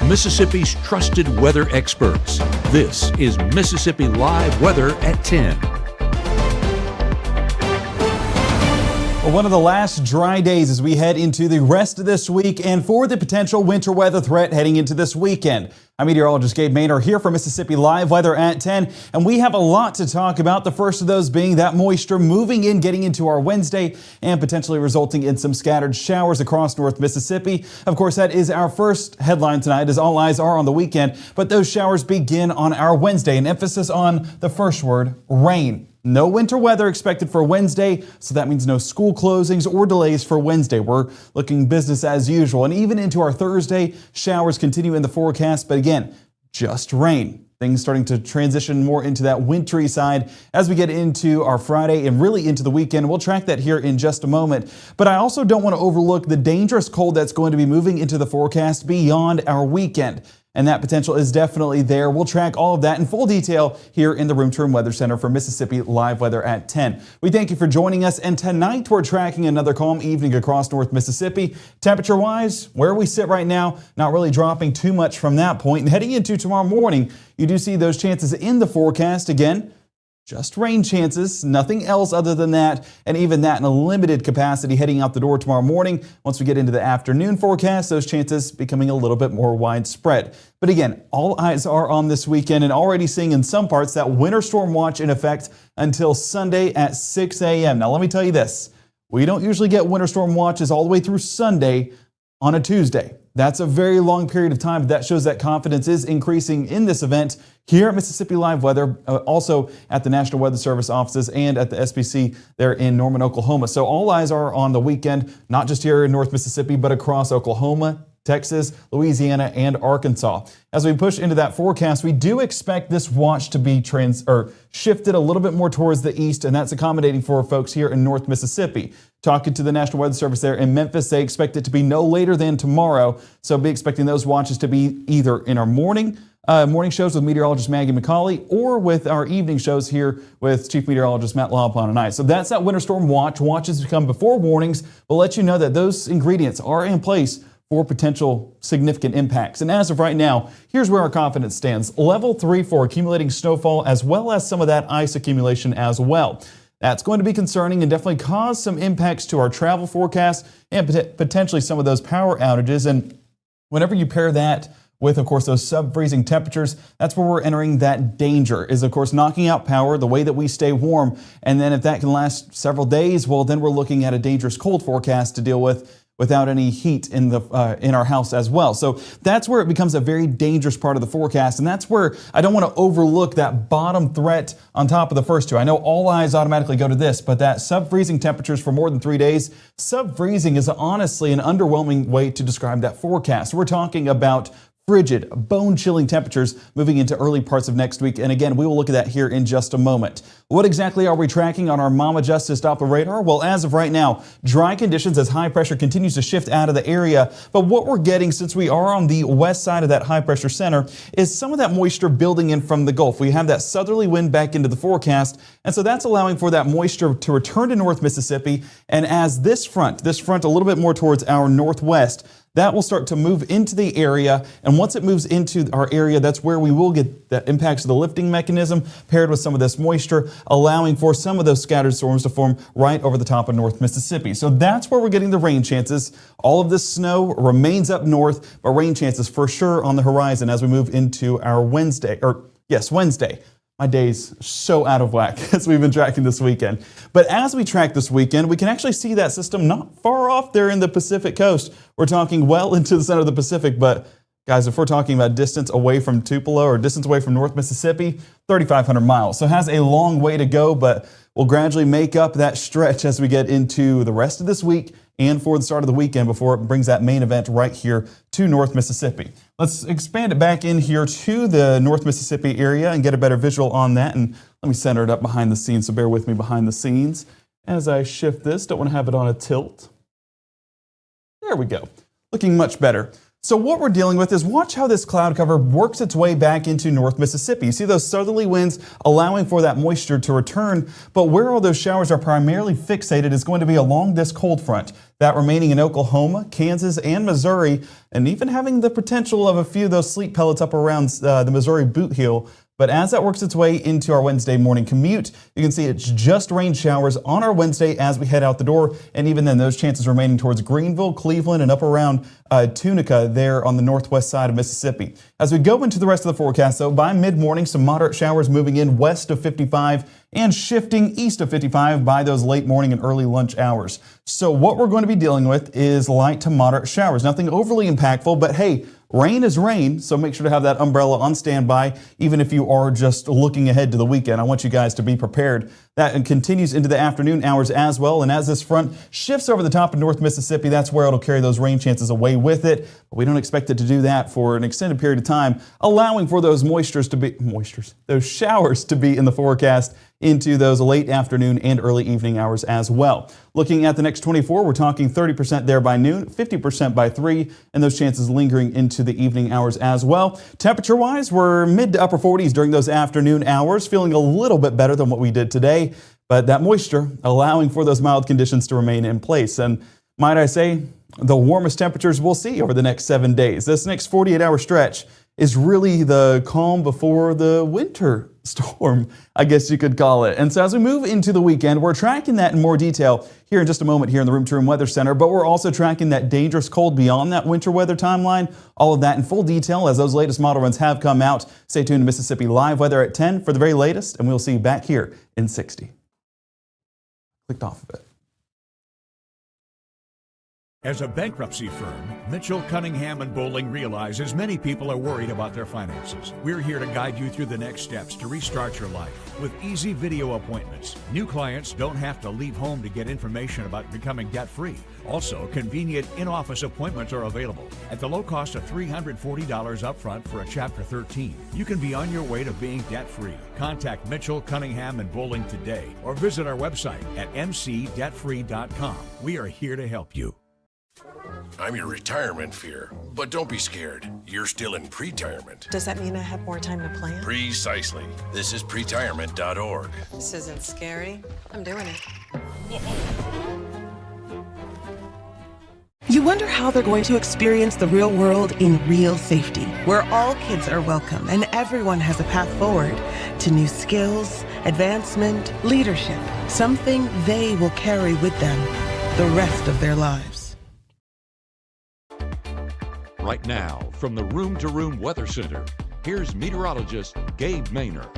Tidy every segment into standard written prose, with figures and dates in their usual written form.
Mississippi's trusted weather experts. This is Mississippi Live Weather at 10. Well, one of the last dry days as we head into the rest of this week and for the potential winter weather threat heading into this weekend. I'm meteorologist Gabe here for Mississippi Live Weather at 10, and we have a lot to talk about. The first of those being that moisture moving in, getting into our Wednesday and potentially resulting in some scattered showers across North Mississippi. Of course, that is our first headline tonight as all eyes are on the weekend, but those showers begin on our Wednesday, an emphasis on the first word, rain. No winter weather expected for Wednesday, so that means no school closings or delays for Wednesday. We're looking business as usual. And even into our Thursday, showers continue in the forecast, but again, just rain. Things starting to transition more into that wintry side as we get into our Friday and really into the weekend. We'll track that here in just a moment. But I also don't want to overlook the dangerous cold that's going to be moving into the forecast beyond our weekend. And that potential is definitely there. We'll track all of that in full detail here in the Room to Room Weather Center for Mississippi Live Weather at 10. We thank you for joining us. And tonight we're tracking another calm evening across North Mississippi. Temperature-wise, where we sit right now, not really dropping too much from that point. And heading into tomorrow morning, you do see those chances in the forecast again. Just rain chances, nothing else other than that, and even that in a limited capacity heading out the door tomorrow morning. Once we get into the afternoon forecast, those chances becoming a little bit more widespread. But again, all eyes are on this weekend and already seeing in some parts that winter storm watch in effect until Sunday at 6 a.m. Now let me tell you this, we don't usually get winter storm watches all the way through Sunday on a Tuesday. That's a very long period of time. That shows that confidence is increasing in this event here at Mississippi Live Weather, also at the National Weather Service offices and at the SPC there in Norman, Oklahoma. So all eyes are on the weekend, not just here in North Mississippi, but across Oklahoma, Texas, Louisiana, and Arkansas. As we push into that forecast, we do expect this watch to be shifted a little bit more towards the east, and that's accommodating for folks here in North Mississippi. Talking to the National Weather Service there in Memphis, they expect it to be no later than tomorrow. So be expecting those watches to be either in our morning shows with meteorologist Maggie McCauley or with our evening shows here with Chief Meteorologist Matt Lawpon and I. So that's that winter storm watch. Watches come before warnings. We'll let you know that those ingredients are in place for potential significant impacts. And as of right now, here's where our confidence stands. Level 3 for accumulating snowfall as well as some of that ice accumulation as well. That's going to be concerning and definitely cause some impacts to our travel forecast and potentially some of those power outages. And whenever you pair that with, of course, those sub-freezing temperatures, that's where we're entering that danger, is, of course, knocking out power, the way that we stay warm. And then if that can last several days, well, then we're looking at a dangerous cold forecast to deal with without any heat in our house as well. So that's where it becomes a very dangerous part of the forecast, and that's where I don't want to overlook that bottom threat on top of the first two. I know all eyes automatically go to this, but that sub-freezing temperatures for more than 3 days, sub-freezing is honestly an underwhelming way to describe that forecast. We're talking about frigid, bone-chilling temperatures moving into early parts of next week. And again, we will look at that here in just a moment. What exactly are we tracking on our Mama Justice Doppler radar? Well, as of right now, dry conditions as high pressure continues to shift out of the area. But what we're getting, since we are on the west side of that high pressure center, is some of that moisture building in from the Gulf. We have that southerly wind back into the forecast. And so that's allowing for that moisture to return to North Mississippi. And as this front a little bit more towards our northwest, that will start to move into the area, and once it moves into our area, that's where we will get the impacts of the lifting mechanism paired with some of this moisture, allowing for some of those scattered storms to form right over the top of North Mississippi. So that's where we're getting the rain chances. All of this snow remains up north, but rain chances for sure on the horizon as we move into our Wednesday. My day's so out of whack as we've been tracking this weekend. But as we track this weekend, we can actually see that system not far off there in the Pacific coast. We're talking well into the center of the Pacific, but guys, if we're talking about distance away from Tupelo or distance away from North Mississippi, 3,500 miles. So it has a long way to go, but we'll gradually make up that stretch as we get into the rest of this week and for the start of the weekend before it brings that main event right here to North Mississippi. Let's expand it back in here to the North Mississippi area and get a better visual on that. And let me center it up behind the scenes, so bear with me behind the scenes as I shift this. Don't want to have it on a tilt. There we go. Looking much better. So what we're dealing with is watch how this cloud cover works its way back into North Mississippi. You see those southerly winds allowing for that moisture to return, but where all those showers are primarily fixated is going to be along this cold front. That remaining in Oklahoma, Kansas, and Missouri, and even having the potential of a few of those sleet pellets up around the Missouri boot heel. But as that works its way into our Wednesday morning commute, you can see it's just rain showers on our Wednesday as we head out the door. And even then, those chances remaining towards Greenville, Cleveland, and up around Tunica there on the northwest side of Mississippi. As we go into the rest of the forecast, though, by mid-morning, some moderate showers moving in west of 55 and shifting east of 55 by those late morning and early lunch hours. So what we're going to be dealing with is light to moderate showers. Nothing overly impactful, but hey, rain is rain, so make sure to have that umbrella on standby, even if you are just looking ahead to the weekend. I want you guys to be prepared. That continues into the afternoon hours as well, and as this front shifts over the top of North Mississippi, that's where it'll carry those rain chances away with it. But we don't expect it to do that for an extended period of time, allowing for those those showers to be in the forecast into those late afternoon and early evening hours as well. Looking at the next 24, we're talking 30% there by noon, 50% by 3, and those chances lingering into the evening hours as well. Temperature-wise, we're mid to upper 40s during those afternoon hours, feeling a little bit better than what we did today, but that moisture allowing for those mild conditions to remain in place. And might I say, the warmest temperatures we'll see over the next 7 days. This next 48-hour stretch is really the calm before the winter storm, I guess you could call it. And so as we move into the weekend, we're tracking that in more detail here in just a moment here in the Room to Room Weather Center, but we're also tracking that dangerous cold beyond that winter weather timeline. All of that in full detail as those latest model runs have come out. Stay tuned to Mississippi Live Weather at 10 for the very latest, and we'll see you back here in 60. Clicked off of it. As a bankruptcy firm, Mitchell, Cunningham & Bowling realizes many people are worried about their finances. We're here to guide you through the next steps to restart your life with easy video appointments. New clients don't have to leave home to get information about becoming debt-free. Also, convenient in-office appointments are available at the low cost of $340 upfront for a Chapter 13. You can be on your way to being debt-free. Contact Mitchell, Cunningham & Bowling today or visit our website at mcdebtfree.com. We are here to help you. I'm your retirement fear, but don't be scared. You're still in pre-tirement. Does that mean I have more time to plan? Precisely. This is pretirement.org. This isn't scary. I'm doing it. You wonder how they're going to experience the real world in real safety, where all kids are welcome and everyone has a path forward to new skills, advancement, leadership, something they will carry with them the rest of their lives. Right now, from the Room to Room Weather Center, here's meteorologist Gabe Maynor.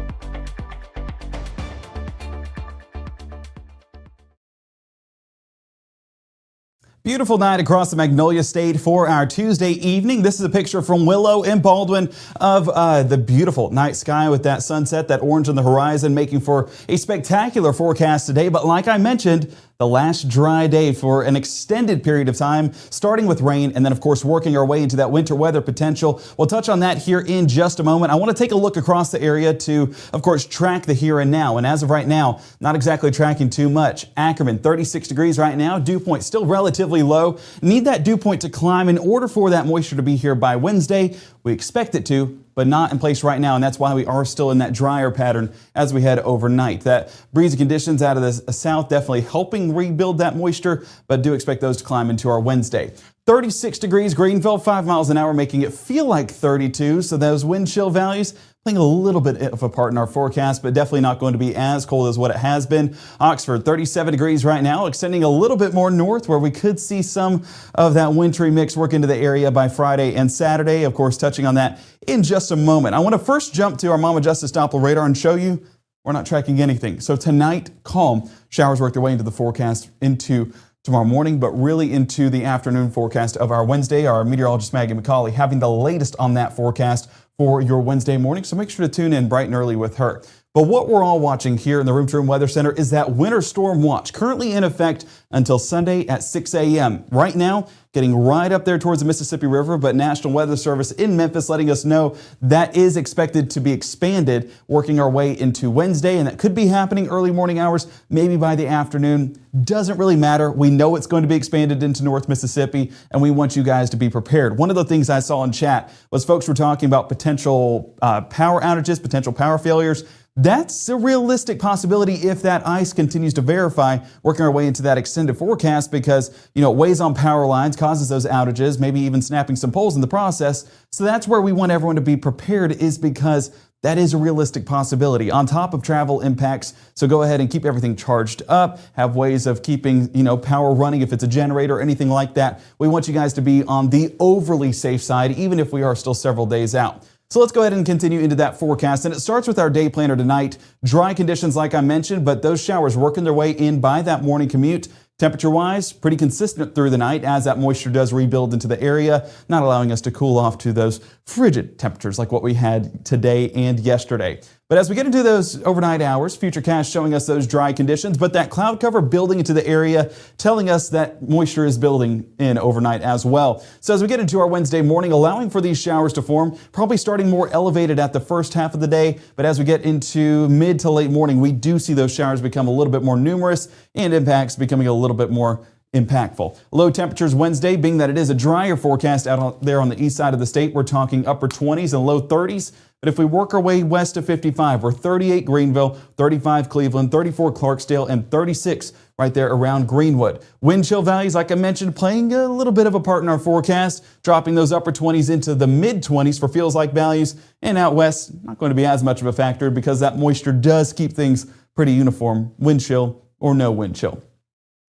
Beautiful night across the Magnolia State for our Tuesday evening. This is a picture from Willow and Baldwin of the beautiful night sky with that sunset, that orange on the horizon, making for a spectacular forecast today. But like I mentioned, the last dry day for an extended period of time, starting with rain and then, of course, working our way into that winter weather potential. We'll touch on that here in just a moment. I want to take a look across the area to, of course, track the here and now. And as of right now, not exactly tracking too much. Ackerman, 36 degrees right now. Dew point still relatively low. Need that dew point to climb in order for that moisture to be here by Wednesday. We expect it to, but not in place right now, and that's why we are still in that drier pattern as we head overnight. That breezy conditions out of the south definitely helping rebuild that moisture, but do expect those to climb into our Wednesday. 36 degrees Greenville, 5 miles an hour, making it feel like 32, so those wind chill values playing a little bit of a part in our forecast, but definitely not going to be as cold as what it has been. Oxford, 37 degrees right now, extending a little bit more north where we could see some of that wintry mix work into the area by Friday and Saturday. Of course, touching on that in just a moment. I want to first jump to our Mama Justice Doppler radar and show you we're not tracking anything. So tonight, calm. Showers work their way into the forecast into tomorrow morning, but really into the afternoon forecast of our Wednesday. Our meteorologist Maggie McCauley having the latest on that forecast for your Wednesday morning, so make sure to tune in bright and early with her. But what we're all watching here in the Room to Room Weather Center is that winter storm watch, currently in effect until Sunday at 6 a.m. Right now, getting right up there towards the Mississippi River, but National Weather Service in Memphis letting us know that is expected to be expanded, working our way into Wednesday, and that could be happening early morning hours, maybe by the afternoon. Doesn't really matter. We know it's going to be expanded into North Mississippi, and we want you guys to be prepared. One of the things I saw in chat was folks were talking about potential power outages, potential power failures. That's a realistic possibility if that ice continues to verify, working our way into that extended forecast because, it weighs on power lines, causes those outages, maybe even snapping some poles in the process. So that's where we want everyone to be prepared, is because that is a realistic possibility on top of travel impacts. So go ahead and keep everything charged up, have ways of keeping, power running if it's a generator or anything like that. We want you guys to be on the overly safe side, even if we are still several days out. So let's go ahead and continue into that forecast. And it starts with our day planner tonight. Dry conditions like I mentioned, but those showers working their way in by that morning commute. Temperature-wise, pretty consistent through the night as that moisture does rebuild into the area, not allowing us to cool off to those frigid temperatures like what we had today and yesterday. But as we get into those overnight hours, Futurecast showing us those dry conditions, but that cloud cover building into the area, telling us that moisture is building in overnight as well. So as we get into our Wednesday morning, allowing for these showers to form, probably starting more elevated at the first half of the day, but as we get into mid to late morning, we do see those showers become a little bit more numerous and impacts becoming a little bit more impactful. Low temperatures Wednesday, being that it is a drier forecast out there on the east side of the state, we're talking upper 20s and low 30s. But if we work our way west to 55, we're 38 Greenville, 35 Cleveland, 34 Clarksdale, and 36 right there around Greenwood. Wind chill values, like I mentioned, playing a little bit of a part in our forecast, dropping those upper 20s into the mid 20s for feels like values. And out west, not going to be as much of a factor because that moisture does keep things pretty uniform, wind chill or no wind chill.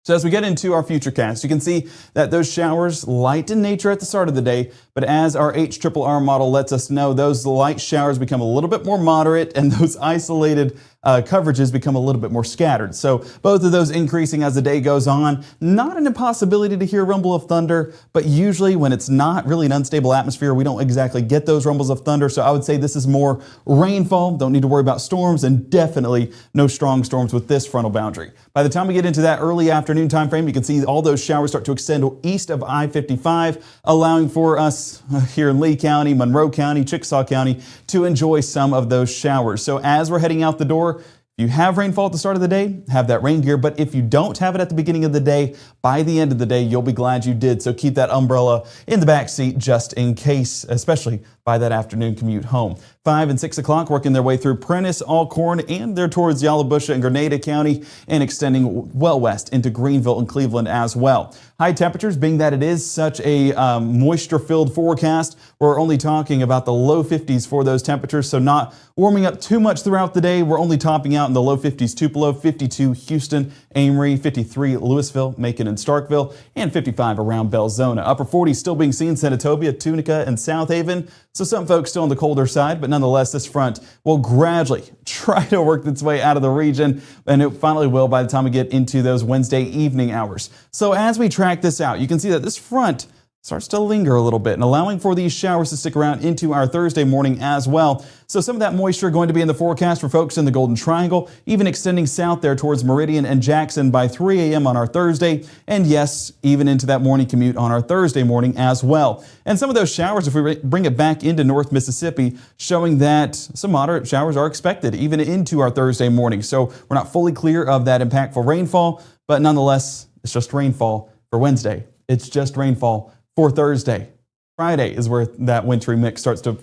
So as we get into our Futurecast, you can see that those showers light in nature at the start of the day, but as our HRRR model lets us know, those light showers become a little bit more moderate and those isolated coverages become a little bit more scattered. So both of those increasing as the day goes on. Not an impossibility to hear a rumble of thunder, but usually when it's not really an unstable atmosphere, we don't exactly get those rumbles of thunder. So I would say this is more rainfall. Don't need to worry about storms, and definitely no strong storms with this frontal boundary. By the time we get into that early afternoon time frame, you can see all those showers start to extend east of I-55, allowing for us here in Lee County, Monroe County, Chickasaw County to enjoy some of those showers. So as we're heading out the door, if you have rainfall at the start of the day, have that rain gear. But if you don't have it at the beginning of the day, by the end of the day, you'll be glad you did. So keep that umbrella in the back seat just in case, especially by that afternoon commute home. 5 and 6 o'clock working their way through Prentiss, Alcorn, and they're towards Yalobusha and Grenada County and extending well west into Greenville and Cleveland as well. High temperatures, being that it is such a moisture-filled forecast, we're only talking about the low 50s for those temperatures, so not warming up too much throughout the day. We're only topping out in the low 50s Tupelo, 52 Houston, Amory, 53 Louisville, Macon, and Starkville, and 55 around Belzona. Upper 40s still being seen Senatobia, Tunica, and South Haven. So some folks still on the colder side, but nonetheless, this front will gradually try to work its way out of the region, and it finally will by the time we get into those Wednesday evening hours. So as we track this out, you can see that this front starts to linger a little bit and allowing for these showers to stick around into our Thursday morning as well. So some of that moisture going to be in the forecast for folks in the Golden Triangle, even extending south there towards Meridian and Jackson by 3 a.m. on our Thursday. And yes, even into that morning commute on our Thursday morning as well. And some of those showers, if we bring it back into North Mississippi, showing that some moderate showers are expected even into our Thursday morning. So we're not fully clear of that impactful rainfall, but nonetheless, it's just rainfall for Wednesday. It's just rainfall for Thursday. Friday is where that wintry mix starts to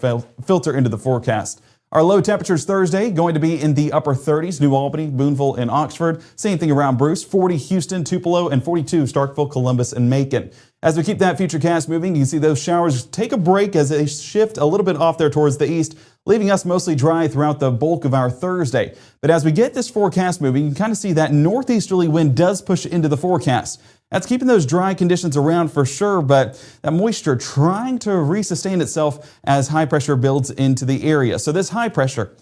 filter into the forecast. Our low temperatures Thursday going to be in the upper 30s, New Albany, Boonville, and Oxford. Same thing around Bruce, 40 Houston, Tupelo, and 42 Starkville, Columbus, and Macon. As we keep that Futurecast moving, you can see those showers take a break as they shift a little bit off there towards the east, leaving us mostly dry throughout the bulk of our Thursday. But as we get this forecast moving, you can kind of see that northeasterly wind does push into the forecast. That's keeping those dry conditions around for sure, but that moisture trying to resustain itself as high pressure builds into the area. So this high pressure,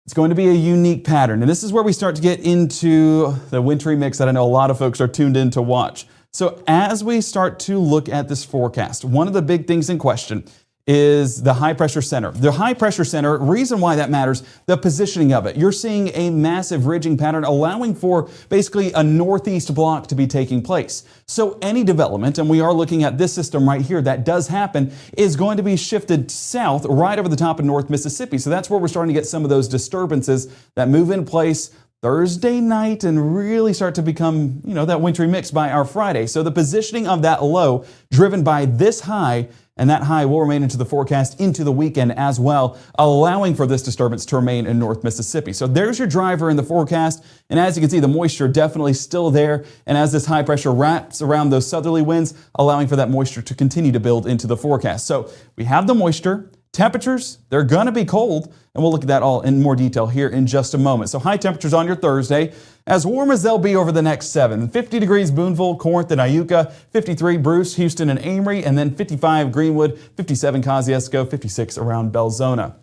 it's going to be a unique pattern. And this is where we start to get into the wintry mix that I know a lot of folks are tuned in to watch. So as we start to look at this forecast, one of the big things in question is the high pressure center. The high pressure center, reason why that matters, the positioning of it. You're seeing a massive ridging pattern allowing for basically a northeast block to be taking place. So any development, and we are looking at this system right here that does happen, is going to be shifted south right over the top of North Mississippi. So that's where we're starting to get some of those disturbances that move in place Thursday night and really start to become, that wintry mix by our Friday. So the positioning of that low driven by this high, and that high will remain into the forecast into the weekend as well, allowing for this disturbance to remain in North Mississippi. So there's your driver in the forecast. And as you can see, the moisture definitely still there. And as this high pressure wraps around those southerly winds, allowing for that moisture to continue to build into the forecast. So we have the moisture. Temperatures, they're going to be cold, and we'll look at that all in more detail here in just a moment. So high temperatures on your Thursday, as warm as they'll be over the next 7. 50 degrees Boonville, Corinth, and Iuka, 53 Bruce, Houston, and Amory, and then 55 Greenwood, 57 Kosciuszko, 56 around Belzona.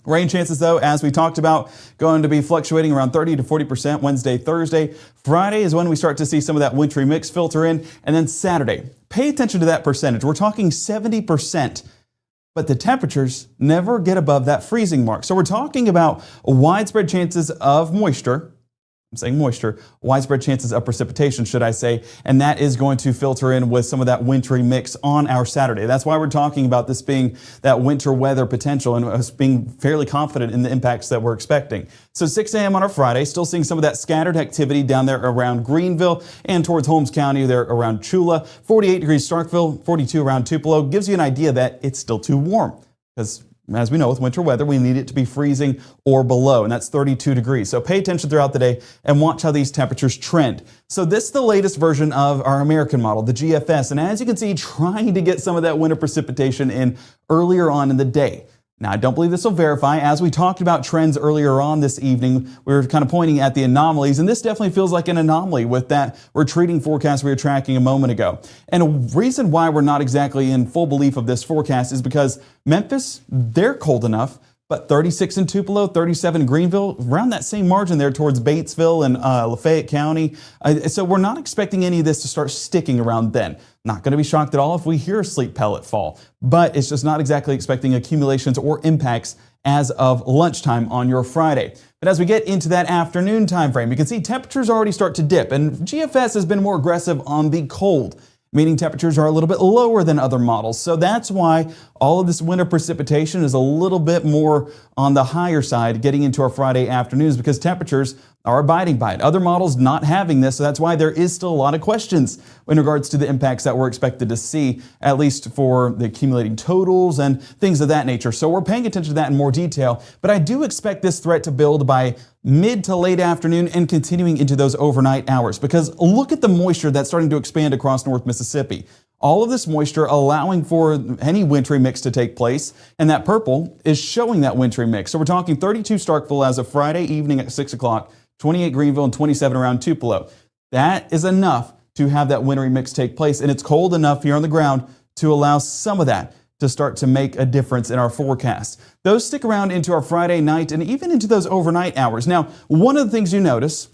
Rain chances, though, as we talked about, going to be fluctuating around 30 to 40% Wednesday, Thursday. Friday is when we start to see some of that wintry mix filter in, and then Saturday. Pay attention to that percentage. We're talking 70%. But the temperatures never get above that freezing mark. So we're talking about widespread chances of moisture. I'm saying moisture, widespread chances of precipitation, should I say, and that is going to filter in with some of that wintry mix on our Saturday. That's why we're talking about this being that winter weather potential and us being fairly confident in the impacts that we're expecting. So 6 a.m. on our Friday, still seeing some of that scattered activity down there around Greenville and towards Holmes County there around Chula. 48 degrees Starkville, 42 around Tupelo. Gives you an idea that it's still too warm because, as we know, with winter weather, we need it to be freezing or below, and that's 32 degrees. So pay attention throughout the day and watch how these temperatures trend. So this is the latest version of our American model, the GFS, and as you can see, trying to get some of that winter precipitation in earlier on in the day. Now, I don't believe this will verify. As we talked about trends earlier on this evening, we were kind of pointing at the anomalies, and this definitely feels like an anomaly with that retreating forecast we were tracking a moment ago. And a reason why we're not exactly in full belief of this forecast is because Memphis, they're cold enough, but 36 in Tupelo, 37 in Greenville, around that same margin there towards Batesville and Lafayette County. So we're not expecting any of this to start sticking around then. Not going to be shocked at all if we hear a sleet pellet fall, but it's just not exactly expecting accumulations or impacts as of lunchtime on your Friday. But as we get into that afternoon time frame, you can see temperatures already start to dip, and GFS has been more aggressive on the cold, meaning temperatures are a little bit lower than other models. So that's why all of this winter precipitation is a little bit more on the higher side getting into our Friday afternoons because temperatures are abiding by it. Other models not having this, so that's why there is still a lot of questions in regards to the impacts that we're expected to see, at least for the accumulating totals and things of that nature. So we're paying attention to that in more detail, but I do expect this threat to build by mid to late afternoon and continuing into those overnight hours because look at the moisture that's starting to expand across North Mississippi. All of this moisture allowing for any wintry mix to take place, and that purple is showing that wintry mix. So we're talking 32 Starkville as of Friday evening at 6 o'clock, 28 Greenville, and 27 around Tupelo. That is enough to have that wintry mix take place, and it's cold enough here on the ground to allow some of that to start to make a difference in our forecast. Those stick around into our Friday night and even into those overnight hours. Now, one of the things you notice,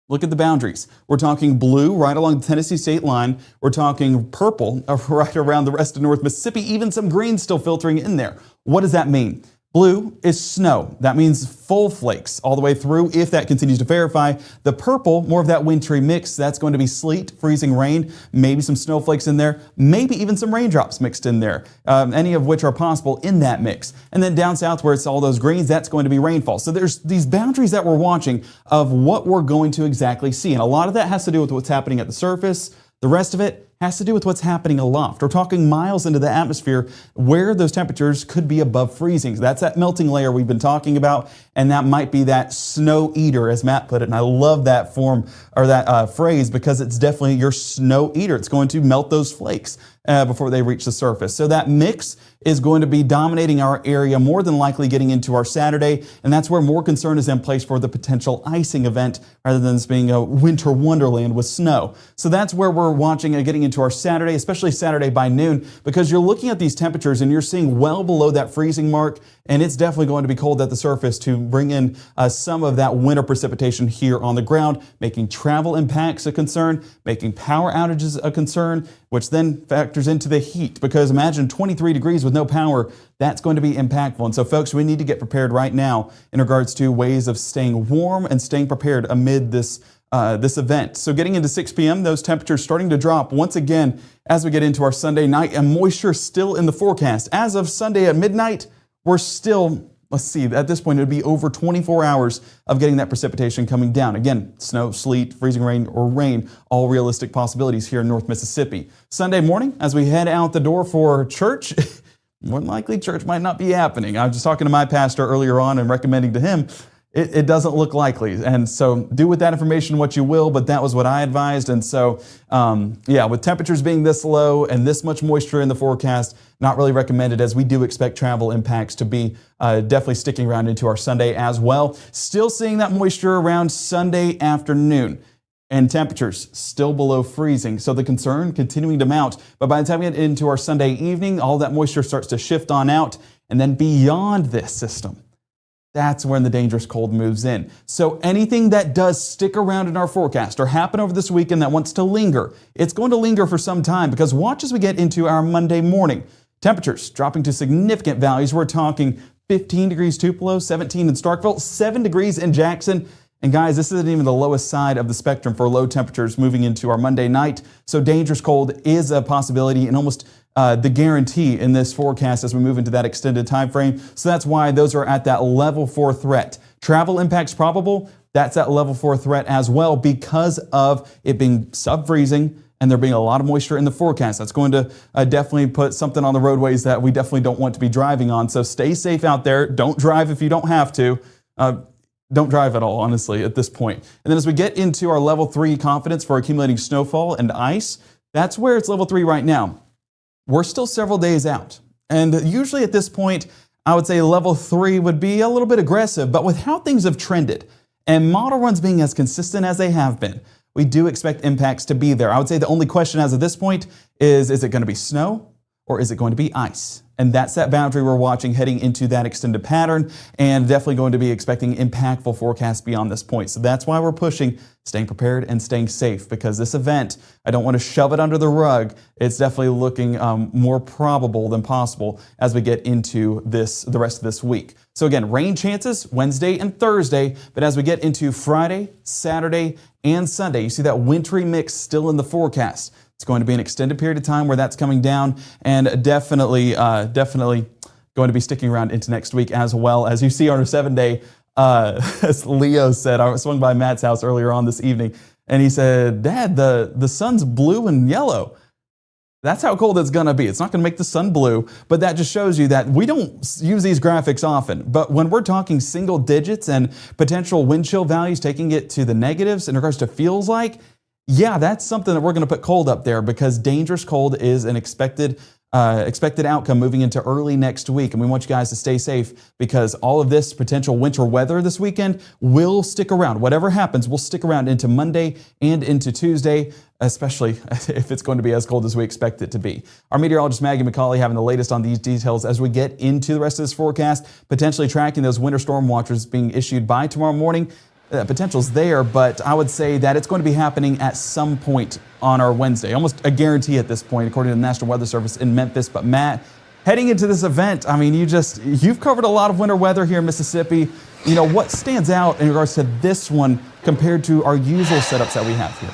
look at the boundaries. We're talking blue right along the Tennessee state line. We're talking purple right around the rest of North Mississippi, even some green still filtering in there. What does that mean? Blue is snow. That means full flakes all the way through if that continues to verify. The purple, more of that wintry mix, that's going to be sleet, freezing rain, maybe some snowflakes in there, maybe even some raindrops mixed in there, any of which are possible in that mix. And then down south where it's all those greens, that's going to be rainfall. So there's these boundaries that we're watching of what we're going to exactly see. And a lot of that has to do with what's happening at the surface. The rest of it has to do with what's happening aloft. We're talking miles into the atmosphere where those temperatures could be above freezing. So that's that melting layer we've been talking about, and that might be that snow eater, as Matt put it. And I love that form or that phrase because it's definitely your snow eater. It's going to melt those flakes before they reach the surface. So that mix is going to be dominating our area, more than likely getting into our Saturday, and that's where more concern is in place for the potential icing event rather than this being a winter wonderland with snow. So that's where we're watching getting into our Saturday, especially Saturday by noon, because you're looking at these temperatures and you're seeing well below that freezing mark, and it's definitely going to be cold at the surface to bring in some of that winter precipitation here on the ground, making travel impacts a concern, making power outages a concern, which then factors into the heat, because imagine 23 degrees with no power. That's going to be impactful. And so, folks, we need to get prepared right now in regards to ways of staying warm and staying prepared amid this event. So getting into 6 p.m., those temperatures starting to drop once again as we get into our Sunday night, and moisture still in the forecast. As of Sunday at midnight, we're still, let's see, at this point it would be over 24 hours of getting that precipitation coming down. Again, snow, sleet, freezing rain, or rain, all realistic possibilities here in North Mississippi. Sunday morning, as we head out the door for church, more than likely church might not be happening. I was just talking to my pastor earlier on and recommending to him, it doesn't look likely. And so do with that information what you will, but that was what I advised. And so, with temperatures being this low and this much moisture in the forecast, not really recommended, as we do expect travel impacts to be definitely sticking around into our Sunday as well. Still seeing that moisture around Sunday afternoon. And temperatures still below freezing. So the concern continuing to mount. But by the time we get into our Sunday evening, all that moisture starts to shift on out. And then beyond this system, that's when the dangerous cold moves in. So anything that does stick around in our forecast or happen over this weekend that wants to linger, it's going to linger for some time, because watch as we get into our Monday morning. Temperatures dropping to significant values. We're talking 15 degrees Tupelo, 17 in Starkville, 7 degrees in Jackson. And guys, this isn't even the lowest side of the spectrum for low temperatures moving into our Monday night. So dangerous cold is a possibility and almost the guarantee in this forecast as we move into that extended time frame. So that's why those are at that level 4 threat. Travel impacts probable, that's at level 4 threat as well, because of it being sub-freezing and there being a lot of moisture in the forecast. That's going to definitely put something on the roadways that we definitely don't want to be driving on. So stay safe out there. Don't drive if you don't have to. Don't drive at all, honestly, at this point. And then as we get into our level 3 confidence for accumulating snowfall and ice, that's where it's level 3 right now. We're still several days out. And usually at this point, I would say level 3 would be a little bit aggressive, but with how things have trended and model runs being as consistent as they have been, we do expect impacts to be there. I would say the only question as of this point is it going to be snow or is it going to be ice? And that's that boundary we're watching heading into that extended pattern, and definitely going to be expecting impactful forecasts beyond this point. So that's why we're pushing staying prepared and staying safe, because this event, I don't want to shove it under the rug. It's definitely looking more probable than possible as we get into the rest of this week. So again, rain chances Wednesday and Thursday, but as we get into Friday, Saturday, and Sunday, you see that wintry mix still in the forecast. It's going to be an extended period of time where that's coming down, and definitely going to be sticking around into next week, as well as you see on our 7-day. As Leo said, I swung by Matt's house earlier on this evening, and he said, "Dad, the sun's blue and yellow." That's how cold it's going to be. It's not going to make the sun blue, but that just shows you that we don't use these graphics often. But when we're talking single digits and potential wind chill values, taking it to the negatives in regards to feels like, yeah, that's something that we're going to put cold up there, because dangerous cold is an expected outcome moving into early next week. And we want you guys to stay safe, because all of this potential winter weather this weekend will stick around. Whatever happens will stick around into Monday and into Tuesday, especially if it's going to be as cold as we expect it to be. Our meteorologist Maggie McCauley having the latest on these details as we get into the rest of this forecast, potentially tracking those winter storm watches being issued by tomorrow morning. Potential's there, but I would say that it's going to be happening at some point on our Wednesday. Almost a guarantee at this point, according to the National Weather Service in Memphis. But Matt, heading into this event, I mean, you've covered a lot of winter weather here in Mississippi. You know, what stands out in regards to this one compared to our usual setups that we have here?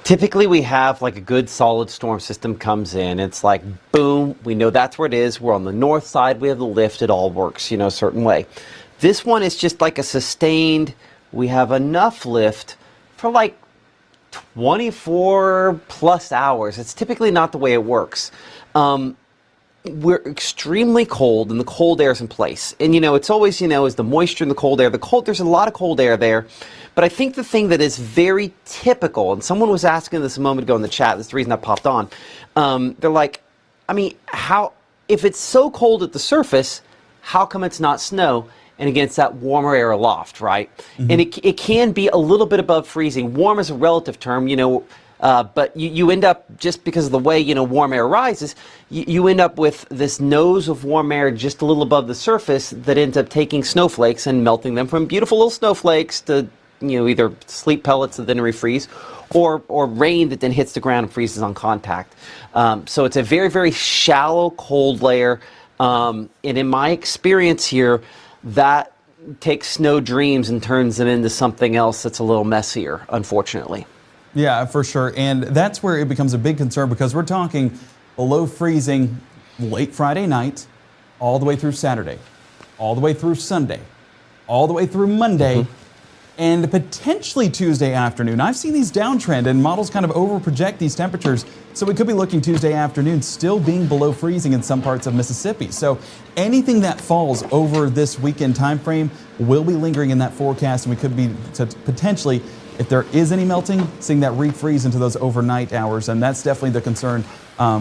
Typically, we have like a good solid storm system comes in. It's like, boom, we know that's where it is. We're on the north side. We have the lift. It all works, a certain way. This one is just like a sustained, we have enough lift for like 24 plus hours. It's typically not the way it works. We're extremely cold, and the cold air is in place. And, it's always, is the moisture in the cold air. There's a lot of cold air there. But I think the thing that is very typical, and someone was asking this a moment ago in the chat, that's the reason I popped on. They're like, if it's so cold at the surface, how come it's not snow? And against that warmer air aloft, right? Mm-hmm. And it can be a little bit above freezing. Warm is a relative term. But you end up, just because of the way, warm air rises, you end up with this nose of warm air just a little above the surface that ends up taking snowflakes and melting them from beautiful little snowflakes to, either sleet pellets that then refreeze, or rain that then hits the ground and freezes on contact. So it's a very, very shallow cold layer. And in my experience here, that takes snow dreams and turns them into something else that's a little messier, unfortunately. Yeah, for sure. And that's where it becomes a big concern, because we're talking below freezing late Friday night, all the way through Saturday, all the way through Sunday, all the way through Monday, and potentially Tuesday afternoon. I've seen these downtrend, and models kind of over-project these temperatures, so we could be looking Tuesday afternoon still being below freezing in some parts of Mississippi. So anything that falls over this weekend time frame will be lingering in that forecast, and we could be potentially, if there is any melting, seeing that refreeze into those overnight hours. And that's definitely the concern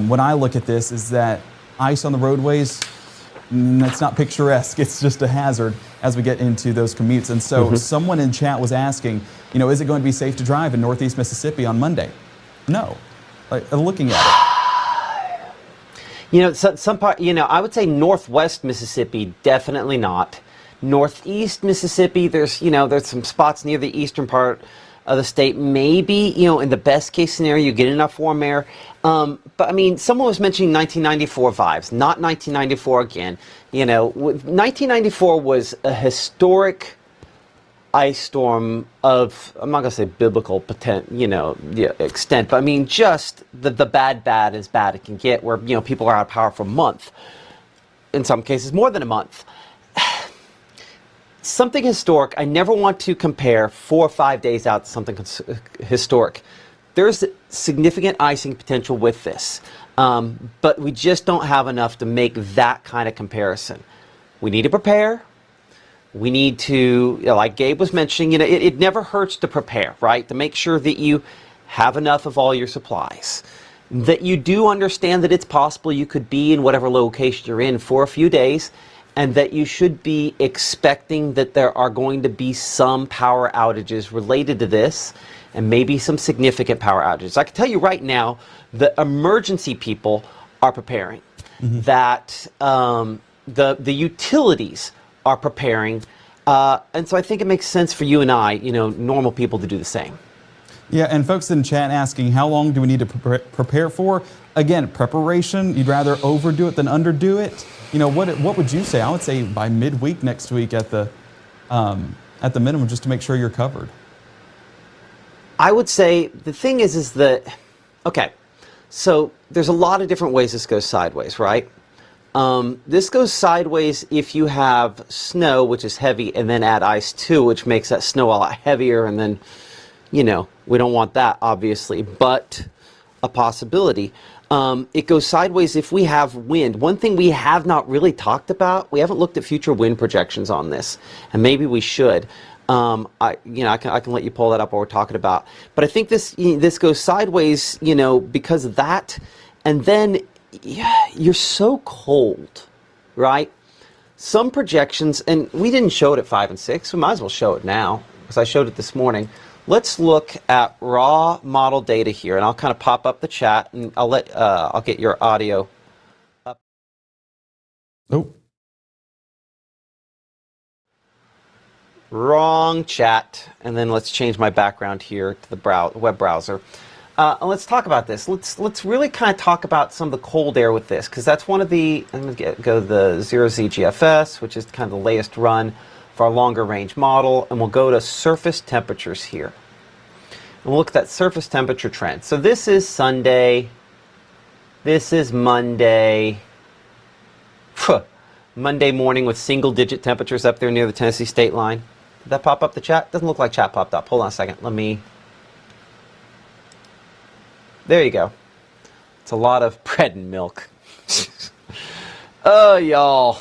when I look at this, is that ice on the roadways, it's not picturesque. It's just a hazard as we get into those commutes. And so someone in chat was asking, is it going to be safe to drive in Northeast Mississippi on Monday? No. Looking at it. Some part, I would say Northwest Mississippi, definitely not. Northeast Mississippi, there's some spots near the eastern part of the state. Maybe, in the best case scenario, you get enough warm air. But I mean, someone was mentioning 1994 vibes, not 1994 again. 1994 was a historic ice storm of, I'm not going to say biblical extent, but I mean, just the bad as bad it can get, where, people are out of power for a month. In some cases, more than a month. Something historic. I never want to compare 4 or 5 days out to something historic. There's significant icing potential with this, but we just don't have enough to make that kind of comparison. We need to prepare. We need to, like Gabe was mentioning, it never hurts to prepare, right? To make sure that you have enough of all your supplies, that you do understand that it's possible you could be in whatever location you're in for a few days, and that you should be expecting that there are going to be some power outages related to this, and maybe some significant power outages. I can tell you right now, the emergency people are preparing, that the utilities are preparing, and so I think it makes sense for you and I, normal people, to do the same. Yeah, and folks in chat asking, how long do we need to prepare for? Again, preparation, you'd rather overdo it than underdo it. What would you say? I would say by midweek next week at the minimum, just to make sure you're covered. I would say the thing is that, okay, so there's a lot of different ways this goes sideways, right? This goes sideways if you have snow, which is heavy, and then add ice too, which makes that snow a lot heavier, and then, we don't want that, obviously, but a possibility. It goes sideways if we have wind. One thing we have not really talked about, we haven't looked at future wind projections on this, and maybe we should. I can let you pull that up while we're talking about. But I think this goes sideways, because of that, and then you're so cold, right? Some projections, and we didn't show it at 5 and 6. We might as well show it now, because I showed it this morning. Let's look at raw model data here, and I'll kind of pop up the chat, and I'll get your audio up. Oh. Wrong chat, and then let's change my background here to the web browser. And let's talk about this. Let's really kind of talk about some of the cold air with this, because that's one of the, I'm going to go to the 0ZGFS, which is kind of the latest run for our longer range model, and we'll go to surface temperatures here. And we'll look at that surface temperature trend. So this is Sunday, this is Monday. Monday morning with single digit temperatures up there near the Tennessee state line. Did that pop up the chat? Doesn't look like chat popped up. Hold on a second. There you go. It's a lot of bread and milk. Oh, y'all.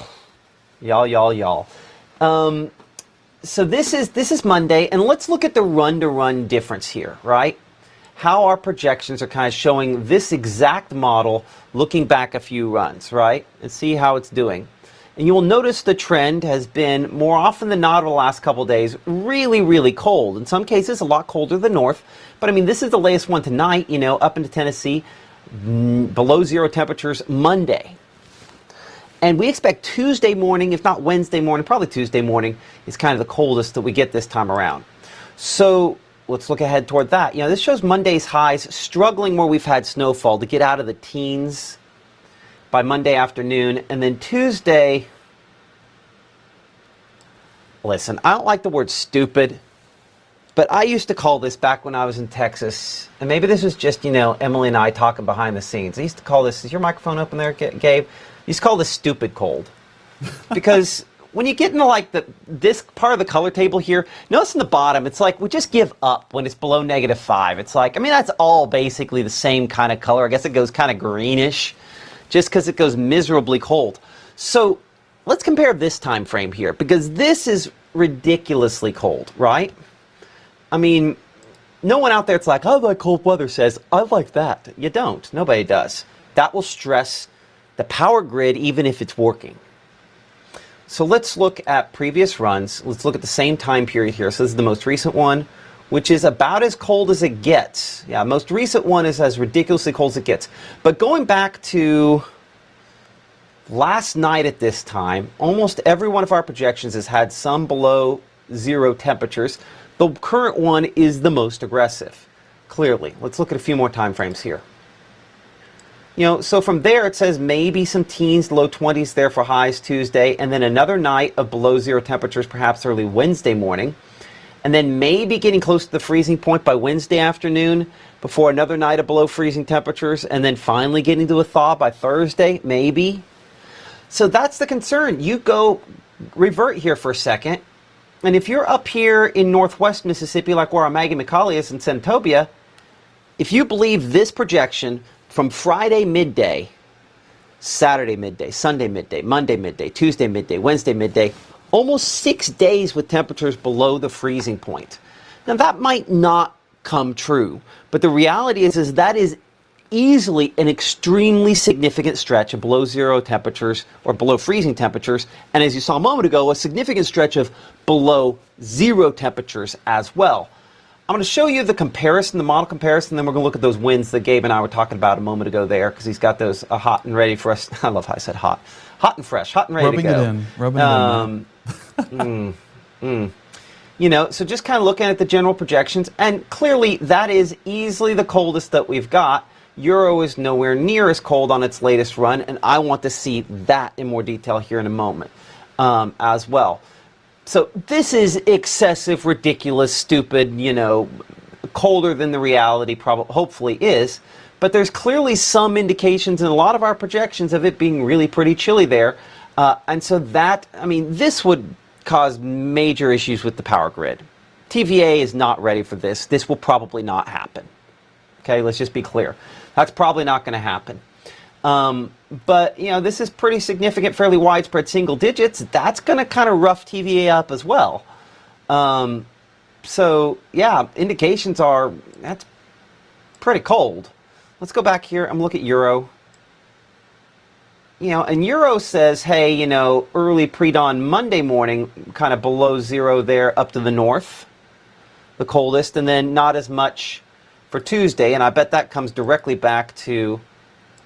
So this is Monday, and let's look at the run-to-run difference here, right? How our projections are kind of showing this exact model looking back a few runs, right? And see how it's doing. And you will notice the trend has been, more often than not over the last couple of days, really, really cold. In some cases, a lot colder than north. But I mean, this is the latest one tonight, you know, up into Tennessee, below zero temperatures Monday. And we expect Tuesday morning, if not Wednesday morning, probably Tuesday morning, is kind of the coldest that we get this time around. So let's look ahead toward that. You know, this shows Monday's highs struggling where we've had snowfall to get out of the teens by Monday afternoon. And then Tuesday, listen, I don't like the word stupid, but I used to call this back when I was in Texas. And maybe this was just, you know, Emily and I talking behind the scenes. I used to call this, is your microphone open there, Gabe? I used to call this stupid cold. Because when you get into like this part of the color table here, notice in the bottom, it's like we just give up when it's below -5. It's like, I mean, that's all basically the same kind of color. I guess it goes kind of greenish just because it goes miserably cold. So let's compare this time frame here, because this is ridiculously cold, right? I mean, no one out there that's like, oh, like cold weather says, I like that. You don't. Nobody does. That will stress the power grid even if it's working. So let's look at previous runs. Let's look at the same time period here. So this is the most recent one, which is about as cold as it gets. Yeah, most recent one is as ridiculously cold as it gets. But going back to last night at this time, almost every one of our projections has had some below zero temperatures. The current one is the most aggressive, clearly. Let's look at a few more time frames here. You know, so from there it says maybe some teens, low 20s there for highs Tuesday, and then another night of below zero temperatures perhaps early Wednesday morning, and then maybe getting close to the freezing point by Wednesday afternoon before another night of below freezing temperatures, and then finally getting to a thaw by Thursday, maybe. So that's the concern. You go revert here for a second, and if you're up here in northwest Mississippi, like where our Maggie McCauley is in Centobia, if you believe this projection from Friday midday, Saturday midday, Sunday midday, Monday midday, Tuesday midday, Wednesday midday, almost 6 days with temperatures below the freezing point. Now that might not come true, but the reality is that is easily an extremely significant stretch of below zero temperatures or below freezing temperatures, and as you saw a moment ago, a significant stretch of below zero temperatures as well. I'm going to show you the comparison, the model comparison, then we're going to look at those winds that Gabe and I were talking about a moment ago there, because he's got those hot and ready for us. I love how I said hot. Hot and fresh, hot and ready to go. Rubbing it in. You know, so just kind of looking at the general projections, and clearly that is easily the coldest that we've got. Euro is nowhere near as cold on its latest run, and I want to see that in more detail here in a moment as well. So this is excessive, ridiculous, stupid, you know, colder than the reality probably, hopefully is. But there's clearly some indications in a lot of our projections of it being really pretty chilly there. And so that, I mean, this would cause major issues with the power grid. TVA is not ready for this. This will probably not happen. Okay, let's just be clear. That's probably not going to happen. But, you know, this is pretty significant, fairly widespread single digits. That's going to kind of rough TVA up as well. So, yeah, indications are that's pretty cold. Let's go back here and look at Euro. You know, and Euro says, hey, you know, early pre-dawn Monday morning, kind of below zero there up to the north, the coldest, and then not as much for Tuesday. And I bet that comes directly back to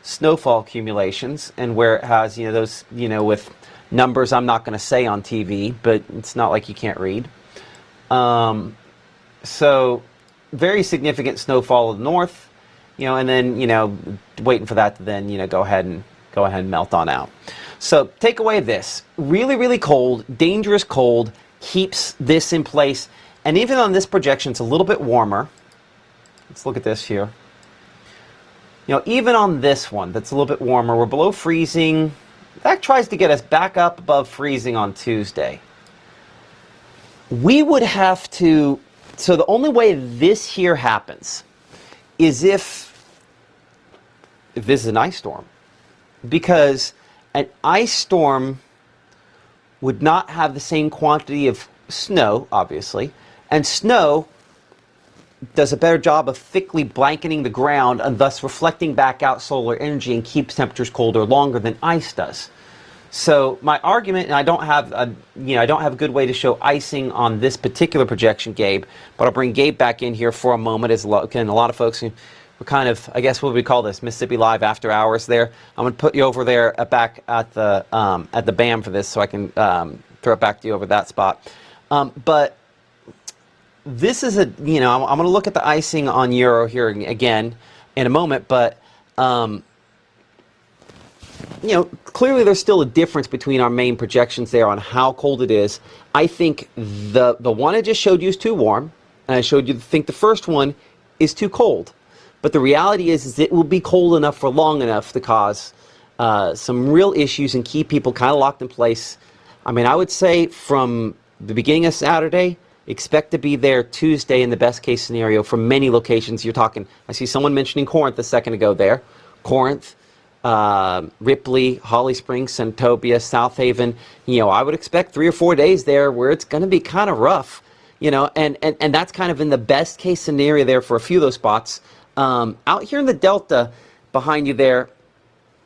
snowfall accumulations and where it has, you know, those, you know, with numbers I'm not going to say on TV, but it's not like you can't read. So very significant snowfall in the north, you know, and then, you know, waiting for that to then, you know, go ahead and melt on out. So take away this, really, really cold, dangerous cold, keeps this in place. And even on this projection, it's a little bit warmer. Let's look at this here. You know, even on this one, that's a little bit warmer, we're below freezing. That tries to get us back up above freezing on Tuesday. We would have to, so the only way this here happens is if this is an ice storm. Because an ice storm would not have the same quantity of snow, obviously, and snow does a better job of thickly blanketing the ground and thus reflecting back out solar energy and keeps temperatures colder longer than ice does. So my argument, and I don't have a good way to show icing on this particular projection, Gabe, but I'll bring Gabe back in here for a moment. As a lot of folks who were kind of, I guess, what would we call this, Mississippi Live after hours there. I'm going to put you over there back at the BAM for this, so I can throw it back to you over that spot. But this is I'm going to look at the icing on Euro here again in a moment, but clearly there's still a difference between our main projections there on how cold it is. I think the one I just showed you is too warm, and I showed you think the first one is too cold. But the reality is it will be cold enough for long enough to cause some real issues and keep people kind of locked in place. I mean, I would say from the beginning of Saturday, expect to be there Tuesday in the best case scenario for many locations. You're talking, I see someone mentioning Corinth a second ago there. Corinth, Ripley, Holly Springs, Santobia, South Haven. I would expect 3 or 4 days there where it's going to be kind of rough, and that's kind of in the best case scenario there for a few of those spots. Out here in the Delta behind you there,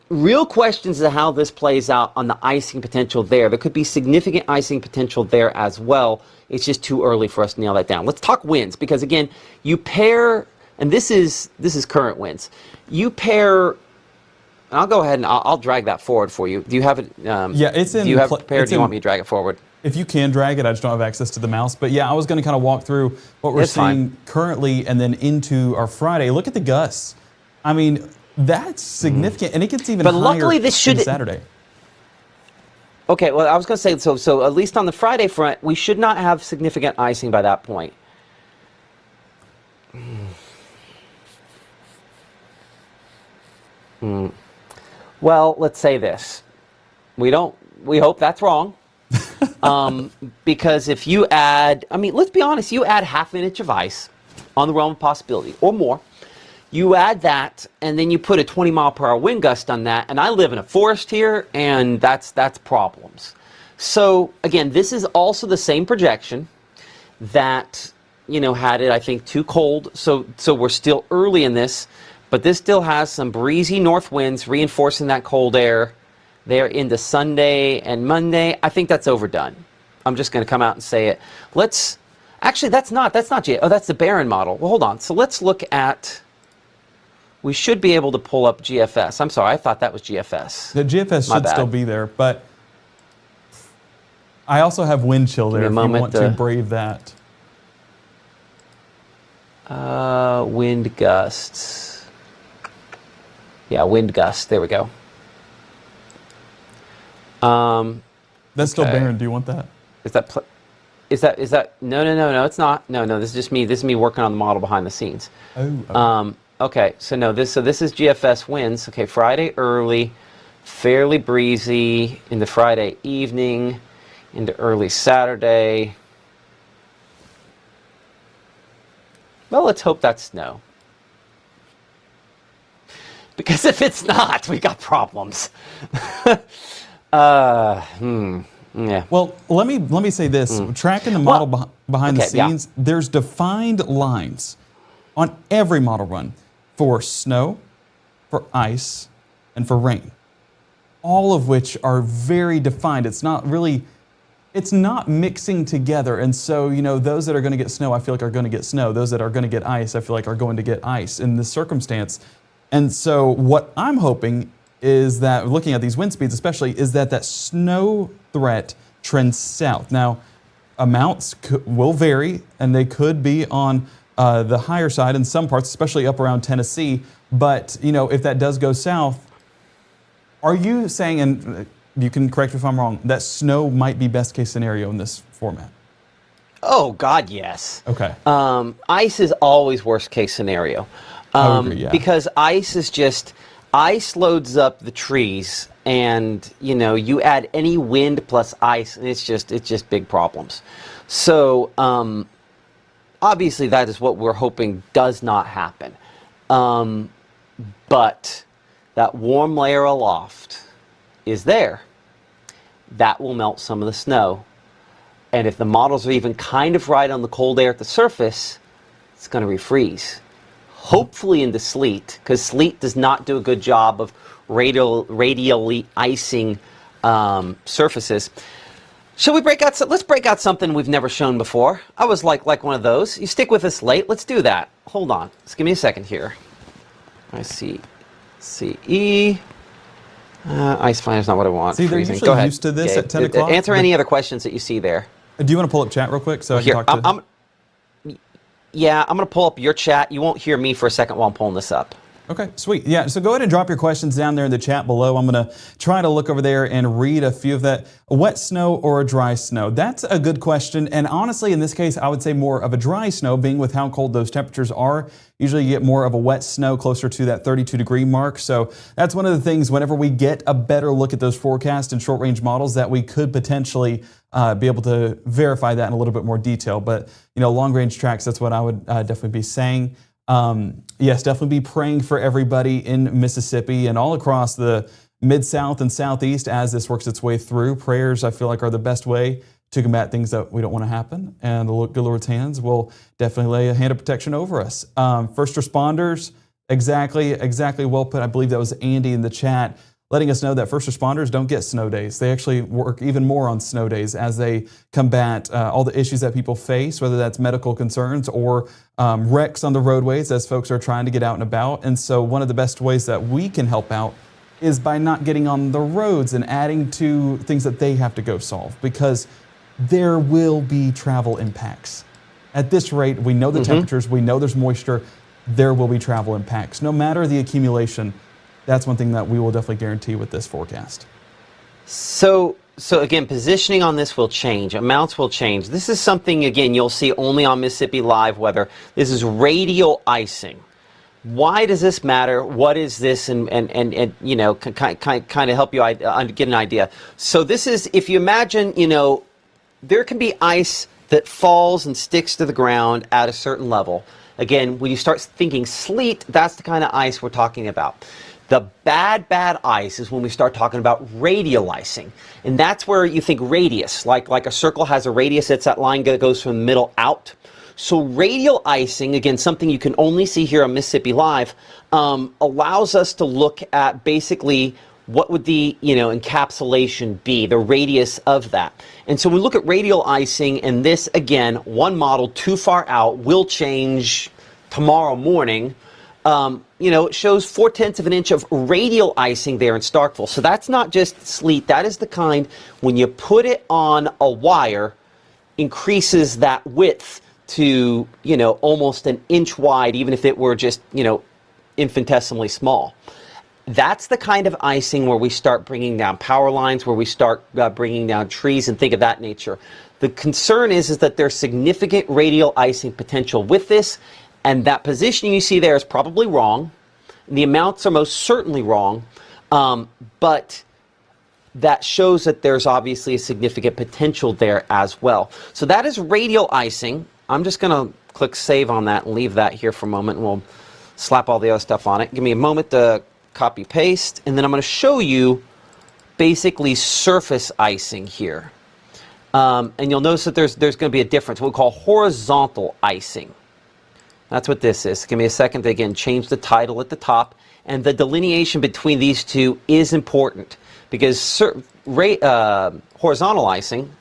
real questions of how this plays out on the icing potential there. There could be significant icing potential there as well. It's just too early for us to nail that down. Let's talk winds, because again, you pair, and this is current winds. You pair. I'll go ahead and I'll drag that forward for you. Do you have it? Yeah, it's in. Do you have it prepared? Do you want me to drag it forward? If you can drag it, I just don't have access to the mouse. But yeah, I was going to kind of walk through what we're seeing currently and then into our Friday. Look at the gusts. I mean, that's significant, and it gets even higher. But luckily, this should Saturday. Okay, well, I was going to say so. At least on the Friday front, we should not have significant icing by that point. Well, let's say this. We hope that's wrong. Because if you add, let's be honest, you add half an inch of ice on the realm of possibility or more. You add that, and then you put a 20-mile-per-hour wind gust on that, and I live in a forest here, and that's problems. So, again, this is also the same projection that, had it, I think, too cold. So we're still early in this, but this still has some breezy north winds reinforcing that cold air there into Sunday and Monday. I think that's overdone. I'm just going to come out and say it. Actually, that's not that's the Barron model. Well, hold on. So let's look at, we should be able to pull up GFS. I'm sorry, I thought that was GFS. The GFS should still be there, but I also have wind chill there if you want to brave that. Wind gusts. Yeah, wind gusts. There we go. That's still Barron. Do you want that? Is that? No. It's not. No. This is just me. This is me working on the model behind the scenes. Oh. Okay. So this is GFS winds. Okay. Friday early, fairly breezy into Friday evening, into early Saturday. Well, let's hope that's snow. Because if it's not, we got problems. Yeah. Well, let me say this. Tracking the model behind the scenes, there's defined lines on every model run for snow, for ice, and for rain. All of which are very defined. It's not mixing together. And so, those that are going to get snow, I feel like are going to get snow. Those that are going to get ice, I feel like are going to get ice in this circumstance. And so what I'm hoping is that, looking at these wind speeds especially, is that snow threat trends south. Now, amounts will vary, and they could be on the higher side in some parts, especially up around Tennessee. But, if that does go south, are you saying, and you can correct me if I'm wrong, that snow might be best case scenario in this format? Oh, God, yes. Okay. Ice is always worst case scenario. I would agree, yeah. Because ice loads up the trees, and you add any wind plus ice, and it's just big problems. So obviously that is what we're hoping does not happen. But that warm layer aloft is there. That will melt some of the snow, and if the models are even kind of right on the cold air at the surface, it's going to refreeze. Hopefully into sleet, because sleet does not do a good job of radially icing surfaces. Shall we break out? Let's break out something we've never shown before. I was like one of those. You stick with us late. Let's do that. Hold on. Just give me a second here. I see. CE. Ice Finder is not what I want. See, they're Freezing. usually Go ahead, used to this Gabe. at 10 o'clock. Answer any other questions that you see there. Do you want to pull up chat real quick so I Here, can talk to... Yeah, I'm going to pull up your chat. You won't hear me for a second while I'm pulling this up. Okay, sweet. Yeah, so go ahead and drop your questions down there in the chat below. I'm going to try to look over there and read a few of that. A wet snow or a dry snow? That's a good question. And honestly, in this case, I would say more of a dry snow, being with how cold those temperatures are. Usually you get more of a wet snow closer to that 32-degree mark. So that's one of the things whenever we get a better look at those forecasts and short-range models that we could potentially be able to verify that in a little bit more detail. But, long-range tracks, that's what I would definitely be saying. Yes, definitely be praying for everybody in Mississippi and all across the Mid-South and Southeast as this works its way through. Prayers, I feel like, are the best way to combat things that we don't want to happen. And the good Lord's hands will definitely lay a hand of protection over us. First responders, exactly well put. I believe that was Andy in the chat, letting us know that first responders don't get snow days. They actually work even more on snow days as they combat all the issues that people face, whether that's medical concerns or wrecks on the roadways as folks are trying to get out and about. And so one of the best ways that we can help out is by not getting on the roads and adding to things that they have to go solve, because there will be travel impacts. At this rate, we know the temperatures, we know there's moisture, there will be travel impacts. No matter the accumulation, that's one thing that we will definitely guarantee with this forecast. So again, positioning on this will change. Amounts will change. This is something, again, you'll see only on Mississippi Live Weather. This is radial icing. Why does this matter? What is this? And kind of help you get an idea. So this is, if you imagine, there can be ice that falls and sticks to the ground at a certain level. Again, when you start thinking sleet, that's the kind of ice we're talking about. The bad ice is when we start talking about radial icing. And that's where you think radius, like a circle has a radius, it's that line that goes from the middle out. So radial icing, again, something you can only see here on Mississippi Live, allows us to look at basically what would the encapsulation be, the radius of that. And so we look at radial icing, and this, again, one model too far out will change tomorrow morning. It shows 0.4 of an inch of radial icing there in Starkville. So that's not just sleet. That is the kind, when you put it on a wire, increases that width to, almost an inch wide, even if it were just, infinitesimally small. That's the kind of icing where we start bringing down power lines, where we start bringing down trees and think of that nature. The concern is that there's significant radial icing potential with this, and that positioning you see there is probably wrong. The amounts are most certainly wrong, but that shows that there's obviously a significant potential there as well. So that is radial icing. I'm just going to click save on that and leave that here for a moment, and we'll slap all the other stuff on it. Give me a moment to copy paste, and then I'm going to show you basically surface icing here. And you'll notice that there's going to be a difference, what we call horizontal icing. That's what this is. Give me a second to, again, change the title at the top. And the delineation between these two is important, because horizontal icing,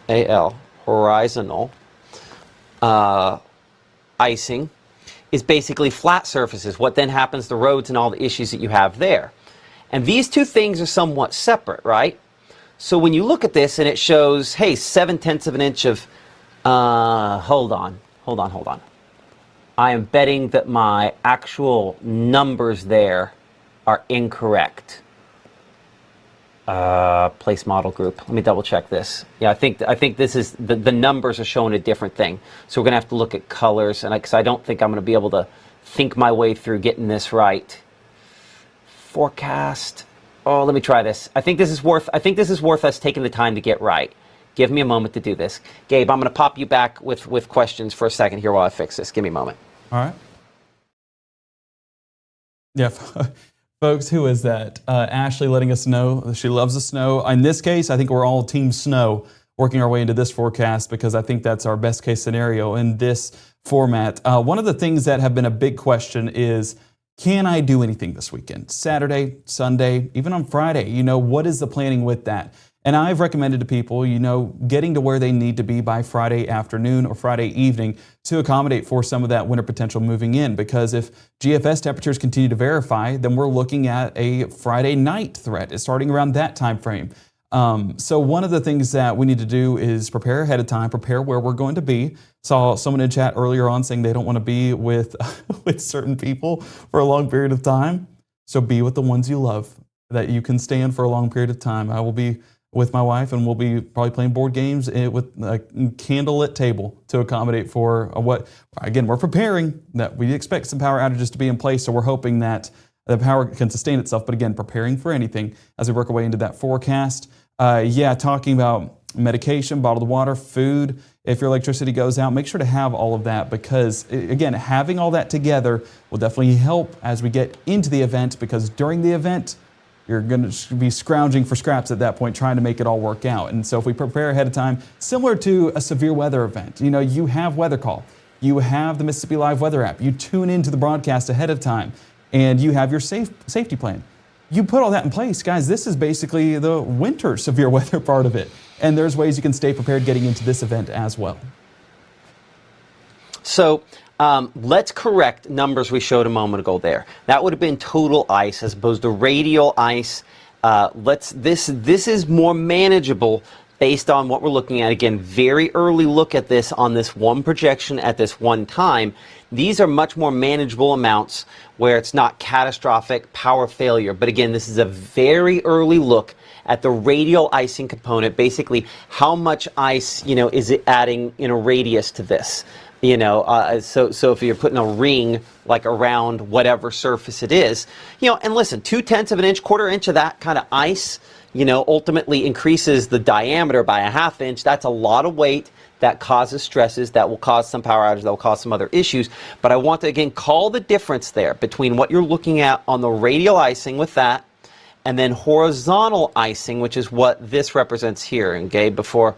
Horizonal, horizontal icing, is basically flat surfaces. What then happens to roads and all the issues that you have there. And these two things are somewhat separate, right? So when you look at this and it shows, hey, 0.7 of an inch of hold on. I am betting that my actual numbers there are incorrect. Place model group. Let me double check this. Yeah, I think this is the numbers are showing a different thing. So we're gonna have to look at colors, and because I don't think I'm gonna be able to think my way through getting this right. Forecast. Oh, let me try this. I think this is worth us taking the time to get right. Give me a moment to do this. Gabe, I'm going to pop you back with questions for a second here while I fix this. Give me a moment. All right. Yeah, folks, who is that? Ashley letting us know she loves the snow. In this case, I think we're all team snow working our way into this forecast, because I think that's our best case scenario in this format. One of the things that have been a big question is can I do anything this weekend? Saturday, Sunday, even on Friday, what is the planning with that? And I've recommended to people, getting to where they need to be by Friday afternoon or Friday evening to accommodate for some of that winter potential moving in. Because if GFS temperatures continue to verify, then we're looking at a Friday night threat starting around that time frame. So one of the things that we need to do is prepare ahead of time, prepare where we're going to be. Saw someone in chat earlier on saying they don't want to be with with certain people for a long period of time. So be with the ones you love, that you can stand for a long period of time. I will be with my wife, and we'll be probably playing board games with a candlelit table to accommodate for what, again, we're preparing that we expect some power outages to be in place, so we're hoping that the power can sustain itself, but again, preparing for anything as we work our way into that forecast. Talking about medication, bottled water, food. If your electricity goes out, make sure to have all of that, because again, having all that together will definitely help as we get into the event, because during the event, you're going to be scrounging for scraps at that point, trying to make it all work out. And so if we prepare ahead of time, similar to a severe weather event, you have Weather Call, you have the Mississippi Live Weather app, you tune into the broadcast ahead of time, and you have your safety plan. You put all that in place, guys. This is basically the winter severe weather part of it. And there's ways you can stay prepared getting into this event as well. So let's correct numbers we showed a moment ago there. That would have been total ice as opposed to radial ice. This is more manageable based on what we're looking at. Again, very early look at this on this one projection at this one time. These are much more manageable amounts where it's not catastrophic power failure. But again, this is a very early look at the radial icing component. Basically, how much ice, is it adding in a radius to this? So if you're putting a ring like around whatever surface it is, and listen, 0.2 of an inch, 1/4 inch of that kind of ice, ultimately increases the diameter by a 1/2 inch. That's a lot of weight that causes stresses, that will cause some power outages, that will cause some other issues. But I want to, again, call the difference there between what you're looking at on the radial icing with that, and then horizontal icing, which is what this represents here. And Gabe, before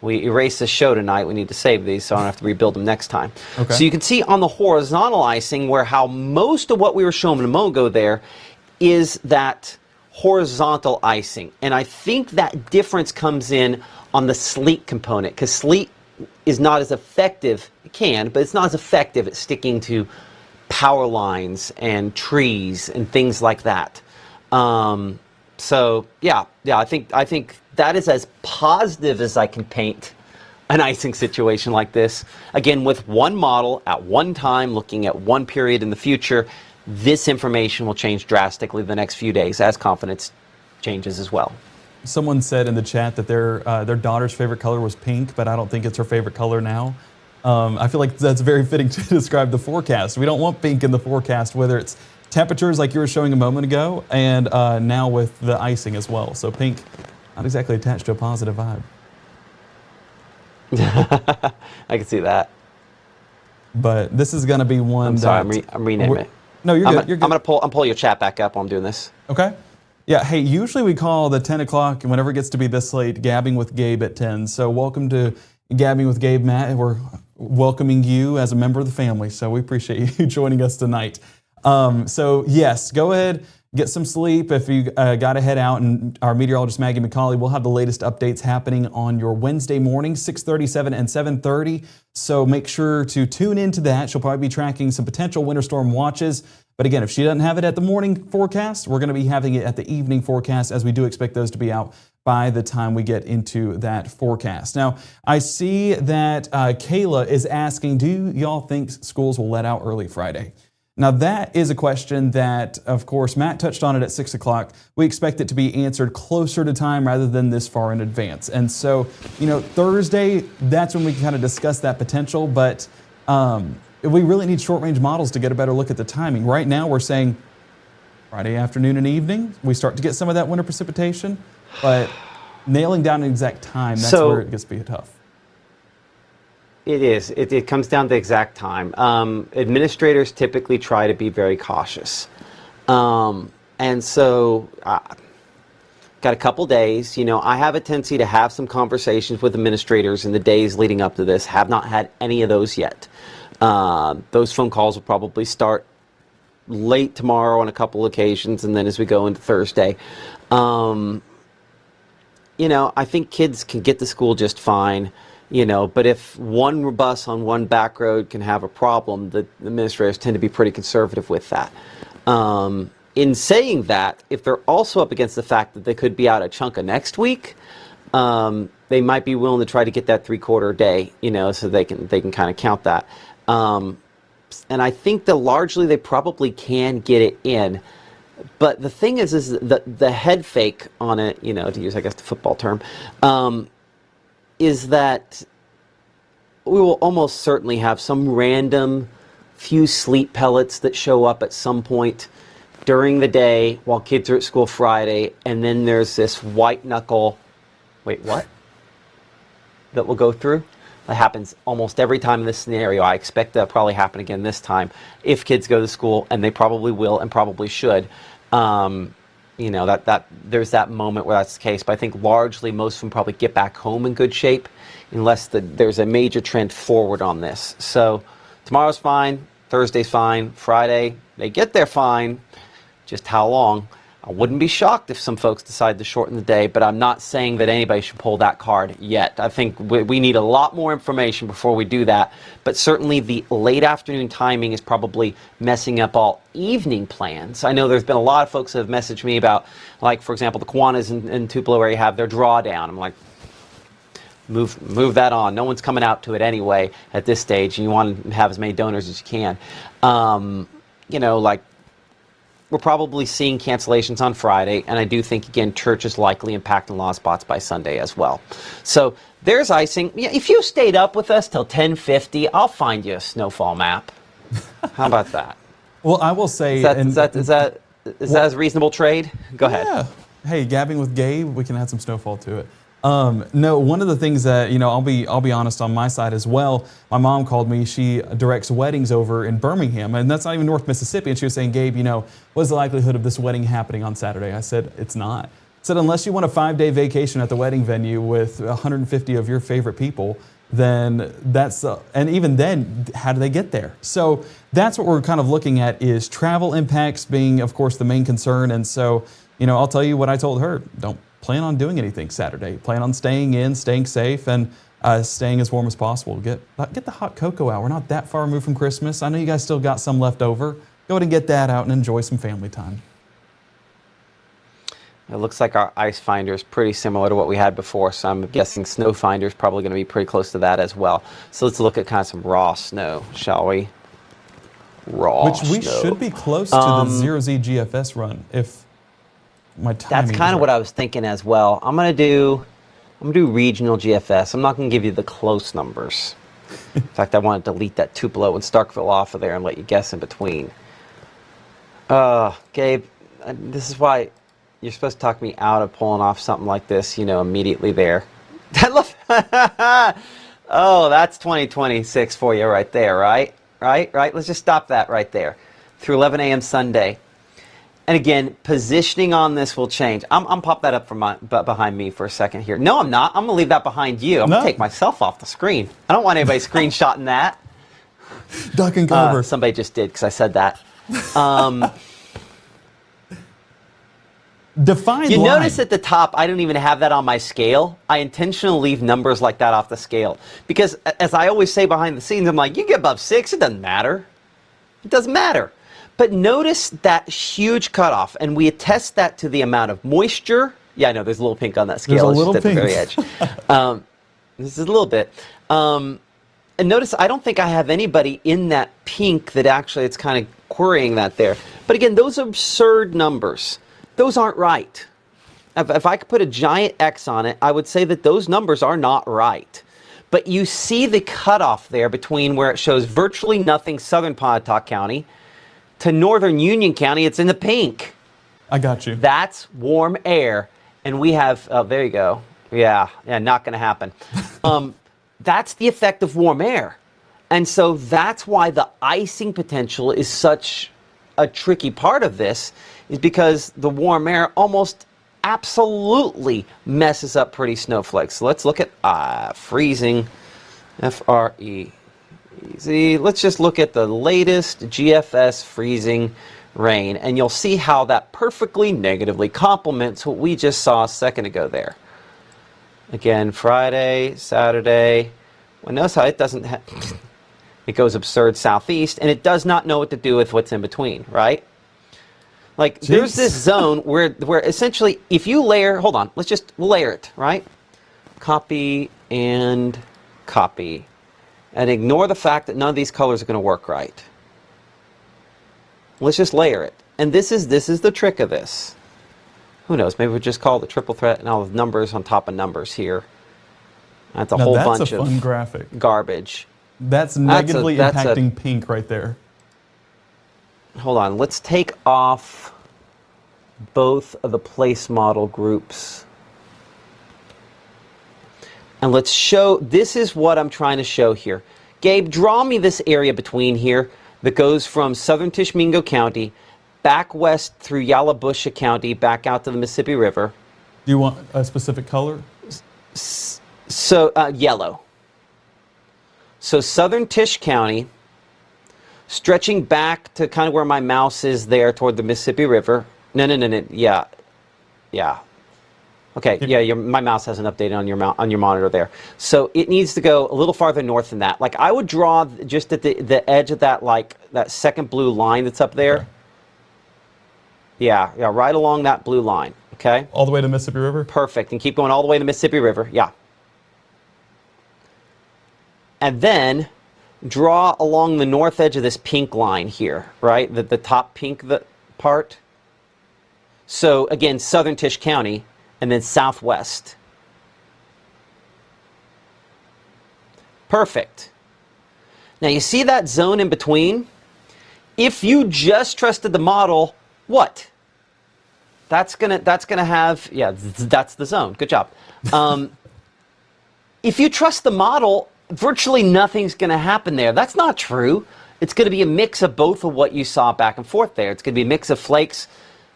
we erase the show tonight, we need to save these so I don't have to rebuild them next time. Okay. So you can see on the horizontal icing where how most of what we were showing a moment ago there is that horizontal icing. And I think that difference comes in on the sleet component, because sleet is not as effective, it can, but it's not as effective at sticking to power lines and trees and things like that. I think that is as positive as I can paint an icing situation like this. Again, with one model at one time, looking at one period in the future, this information will change drastically the next few days as confidence changes as well. Someone said in the chat that their daughter's favorite color was pink, but I don't think it's her favorite color now. I feel like that's very fitting to describe the forecast. We don't want pink in the forecast, whether it's temperatures like you were showing a moment ago, and now with the icing as well. So pink, not exactly attached to a positive vibe. I can see that. But this is going to be one. I'm sorry, I'm renaming it. No, you're good. You're good. I'm pull your chat back up while I'm doing this. Okay. Yeah. Hey, usually we call the 10 o'clock, and whenever it gets to be this late, Gabbing with Gabe at 10. So welcome to Gabbing with Gabe, Matt. We're welcoming you as a member of the family. So we appreciate you joining us tonight. So yes, go ahead, get some sleep if you got to head out, and our meteorologist Maggie McCauley will have the latest updates happening on your Wednesday morning, 6:37 and 7:30. So make sure to tune into that. She'll probably be tracking some potential winter storm watches. But again, if she doesn't have it at the morning forecast, we're going to be having it at the evening forecast, as we do expect those to be out by the time we get into that forecast. Now, I see that Kayla is asking, do y'all think schools will let out early Friday? Now, that is a question that, of course, Matt touched on it at 6 o'clock. We expect it to be answered closer to time rather than this far in advance. And so, Thursday, that's when we kind of discuss that potential. But we really need short-range models to get a better look at the timing. Right now, we're saying Friday afternoon and evening, we start to get some of that winter precipitation. But nailing down an exact time, that's where it gets to be tough. It is. It comes down to exact time. Administrators typically try to be very cautious. And so, got a couple days. I have a tendency to have some conversations with administrators in the days leading up to this. Have not had any of those yet. Those phone calls will probably start late tomorrow on a couple occasions, and then as we go into Thursday. I think kids can get to school just fine, but if one bus on one back road can have a problem, the administrators tend to be pretty conservative with that. In saying that, if they're also up against the fact that they could be out a chunk of next week, they might be willing to try to get that 3/4 day, so they can kind of count that. And I think that largely they probably can get it in. But the thing is the head fake on it, to use, I guess, the football term, is that we will almost certainly have some random few sleep pellets that show up at some point during the day while kids are at school Friday, and then there's this white knuckle, wait, what? That will go through. That happens almost every time in this scenario. I expect that'll probably happen again this time if kids go to school, and they probably will and probably should. That there's that moment where that's the case. But I think largely most of them probably get back home in good shape, unless there's a major trend forward on this. So tomorrow's fine, Thursday's fine, Friday they get there fine. Just how long? I wouldn't be shocked if some folks decide to shorten the day, but I'm not saying that anybody should pull that card yet. I think we need a lot more information before we do that, but certainly the late afternoon timing is probably messing up all evening plans. I know there's been a lot of folks that have messaged me about, like, for example, the Kiwanis in Tupelo where you have their drawdown. I'm like, move that on. No one's coming out to it anyway at this stage, and you want to have as many donors as you can. We're probably seeing cancellations on Friday, and I do think, again, church is likely impacting a lot of spots by Sunday as well. So there's Icing. Yeah, if you stayed up with us till 10:50, I'll find you a Snowfall map. How about that? Well, I will say... Is that a reasonable trade? Go ahead. Yeah. Hey, gabbing with Gabe, we can add some Snowfall to it. No, one of the things that, I'll be honest on my side as well. My mom called me. She directs weddings over in Birmingham, and that's not even North Mississippi. And she was saying, Gabe, what's the likelihood of this wedding happening on Saturday? I said, it's not. I said, unless you want a 5-day vacation at the wedding venue with 150 of your favorite people, then that's, and even then, how do they get there? So that's what we're kind of looking at, is travel impacts being, of course, the main concern. And so, I'll tell you what I told her. Don't plan on doing anything Saturday. Plan on staying in, staying safe, and staying as warm as possible. Get the hot cocoa out. We're not that far removed from Christmas. I know you guys still got some left over. Go ahead and get that out and enjoy some family time. It looks like our ice finder is pretty similar to what we had before, so I'm guessing snow finder is probably going to be pretty close to that as well. So let's look at kind of some raw snow, shall we? Which we should be close to the 0Z GFS run if my timing. That's kind of what I was thinking as well. I'm gonna do regional GFS. I'm not gonna give you the close numbers. In fact, I want to delete that Tupelo and Starkville off of there and let you guess in between. Gabe, this is why you're supposed to talk me out of pulling off something like this, immediately there. I love. Oh, that's 2026 for you right there, right? Right. Let's just stop that right there. Through 11 a.m. Sunday. And again, positioning on this will change. I'm pop that up behind me for a second here. No, I'm not. I'm going to leave that behind you. I'm going to take myself off the screen. I don't want anybody screenshotting that. Duck and cover. Somebody just did because I said that. Define You line. notice at the top, I don't even have that on my scale. I intentionally leave numbers like that off the scale. Because as I always say behind the scenes, I'm like, you get above 6, it doesn't matter. It doesn't matter. But notice that huge cutoff, and we attest that to the amount of moisture. Yeah, I know, there's a little pink on that scale. There's a little just at pink. the very edge. This is a little bit. And notice I don't think I have anybody in that pink that actually it's kind of querying that there. But again, those are absurd numbers. Those aren't right. If I could put a giant X on it, I would say that those numbers are not right. But you see the cutoff there between where it shows virtually nothing southern Pontotoc County to northern Union County. It's in the pink. I got you. That's warm air. And we have, there you go. Yeah, not going to happen. That's the effect of warm air. And so that's why the icing potential is such a tricky part of this, is because the warm air almost absolutely messes up pretty snowflakes. So let's look at freezing, F-R-E-E-Z-I-N-G. easy. Let's just look at the latest GFS freezing rain, and you'll see how that perfectly negatively complements what we just saw a second ago there. Again, Friday, Saturday. Well, notice how it doesn't have... It goes absurd southeast, and it does not know what to do with what's in between, right? Like, there's this zone where essentially, if you layer... Hold on, let's just layer it, right? Copy and copy. And ignore the fact that none of these colors are going to work right. Let's just layer it. And this is the trick of this. Who knows? Maybe we'll just call it the triple threat and all the numbers on top of numbers here. That's a whole bunch of fun graphic. Garbage. That's negatively impacting pink right there. Hold on. Let's take off both of the place model groups. And let's show, this is what I'm trying to show here. Gabe, draw me this area between here that goes from southern Tishomingo County back west through Yalobusha County, back out to the Mississippi River. Do you want a specific color? So, yellow. So southern Tish County, stretching back to kind of where my mouse is there toward the Mississippi River. No, yeah. Okay, yeah, my mouse hasn't updated on your monitor there. So it needs to go a little farther north than that. Like, I would draw just at the edge of that, like, that second blue line that's up there. Okay. Yeah, right along that blue line, okay? All the way to Mississippi River? Perfect, and keep going all the way to Mississippi River, yeah. And then draw along the north edge of this pink line here, right? The top pink part. So, again, southern Tish County, and then southwest. Perfect. Now, you see that zone in between? If you just trusted the model, what? That's gonna have, yeah, that's the zone. Good job. If you trust the model, virtually nothing's gonna happen there. That's not true. It's gonna be a mix of both of what you saw back and forth there. It's gonna be a mix of flakes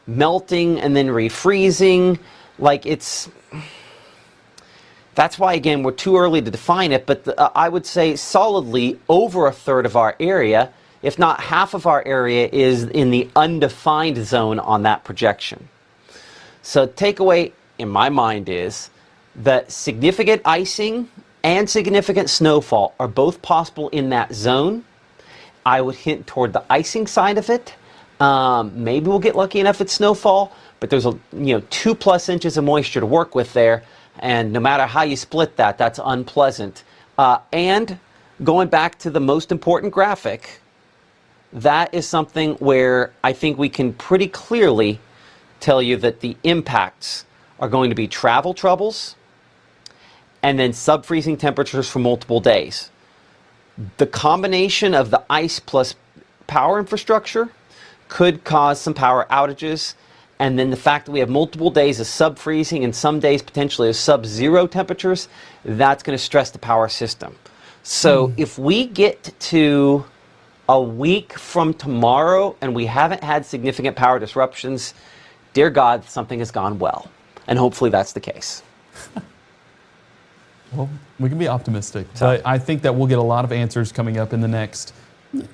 melting and then refreezing. Like, that's why, again, we're too early to define it, but I would say solidly over a third of our area, if not half of our area, is in the undefined zone on that projection. So takeaway in my mind is that significant icing and significant snowfall are both possible in that zone. I would hint toward the icing side of it. Maybe we'll get lucky enough at snowfall, but there's 2+ inches of moisture to work with there, and no matter how you split that, that's unpleasant. And going back to the most important graphic, that is something where I think we can pretty clearly tell you that the impacts are going to be travel troubles and then sub-freezing temperatures for multiple days. The combination of the ice plus power infrastructure could cause some power outages, and then the fact that we have multiple days of sub-freezing and some days potentially of sub-zero temperatures, that's going to stress the power system. So if we get to a week from tomorrow and we haven't had significant power disruptions, dear God, something has gone well. And hopefully that's the case. Well, we can be optimistic. But I think that we'll get a lot of answers coming up in the next,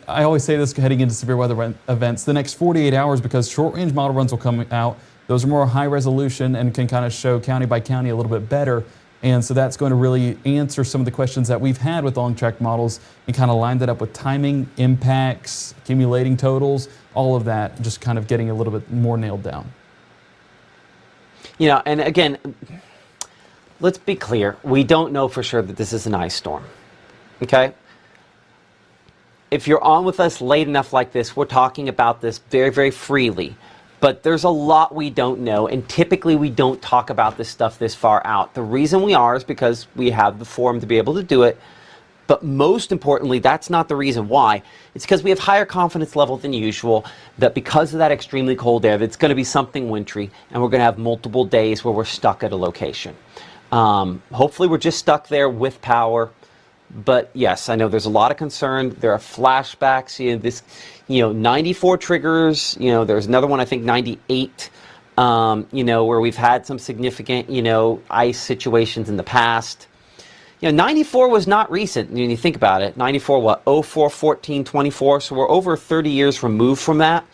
I always say this heading into severe weather events, the next 48 hours, because short-range model runs will come out. Those are more high resolution and can kind of show county by county a little bit better. And so that's going to really answer some of the questions that we've had with long-track models and kind of line that up with timing, impacts, accumulating totals, all of that, just kind of getting a little bit more nailed down. And again, let's be clear. We don't know for sure that this is an ice storm, okay? If you're on with us late enough like this, we're talking about this very, very freely. But there's a lot we don't know, and typically we don't talk about this stuff this far out. The reason we are is because we have the forum to be able to do it. But most importantly, that's not the reason why. It's because we have higher confidence level than usual, that because of that extremely cold air, it's going to be something wintry, and we're going to have multiple days where we're stuck at a location. Hopefully we're just stuck there with power. But yes, I know there's a lot of concern. There are flashbacks. 94 triggers. There's another one, I think 98. Where we've had some significant, ice situations in the past. 94 was not recent when you think about it. 94, what, 04, 14, 24, so we're over 30 years removed from that.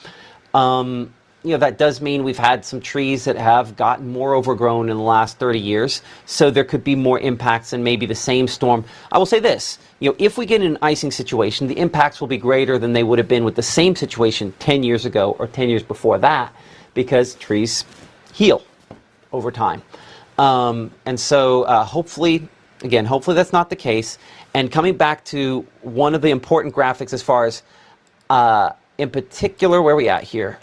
That does mean we've had some trees that have gotten more overgrown in the last 30 years, so there could be more impacts than maybe the same storm. I will say this, if we get in an icing situation, the impacts will be greater than they would have been with the same situation 10 years ago or 10 years before that, because trees heal over time. And so hopefully that's not the case. And coming back to one of the important graphics as far as, in particular, where are we at here?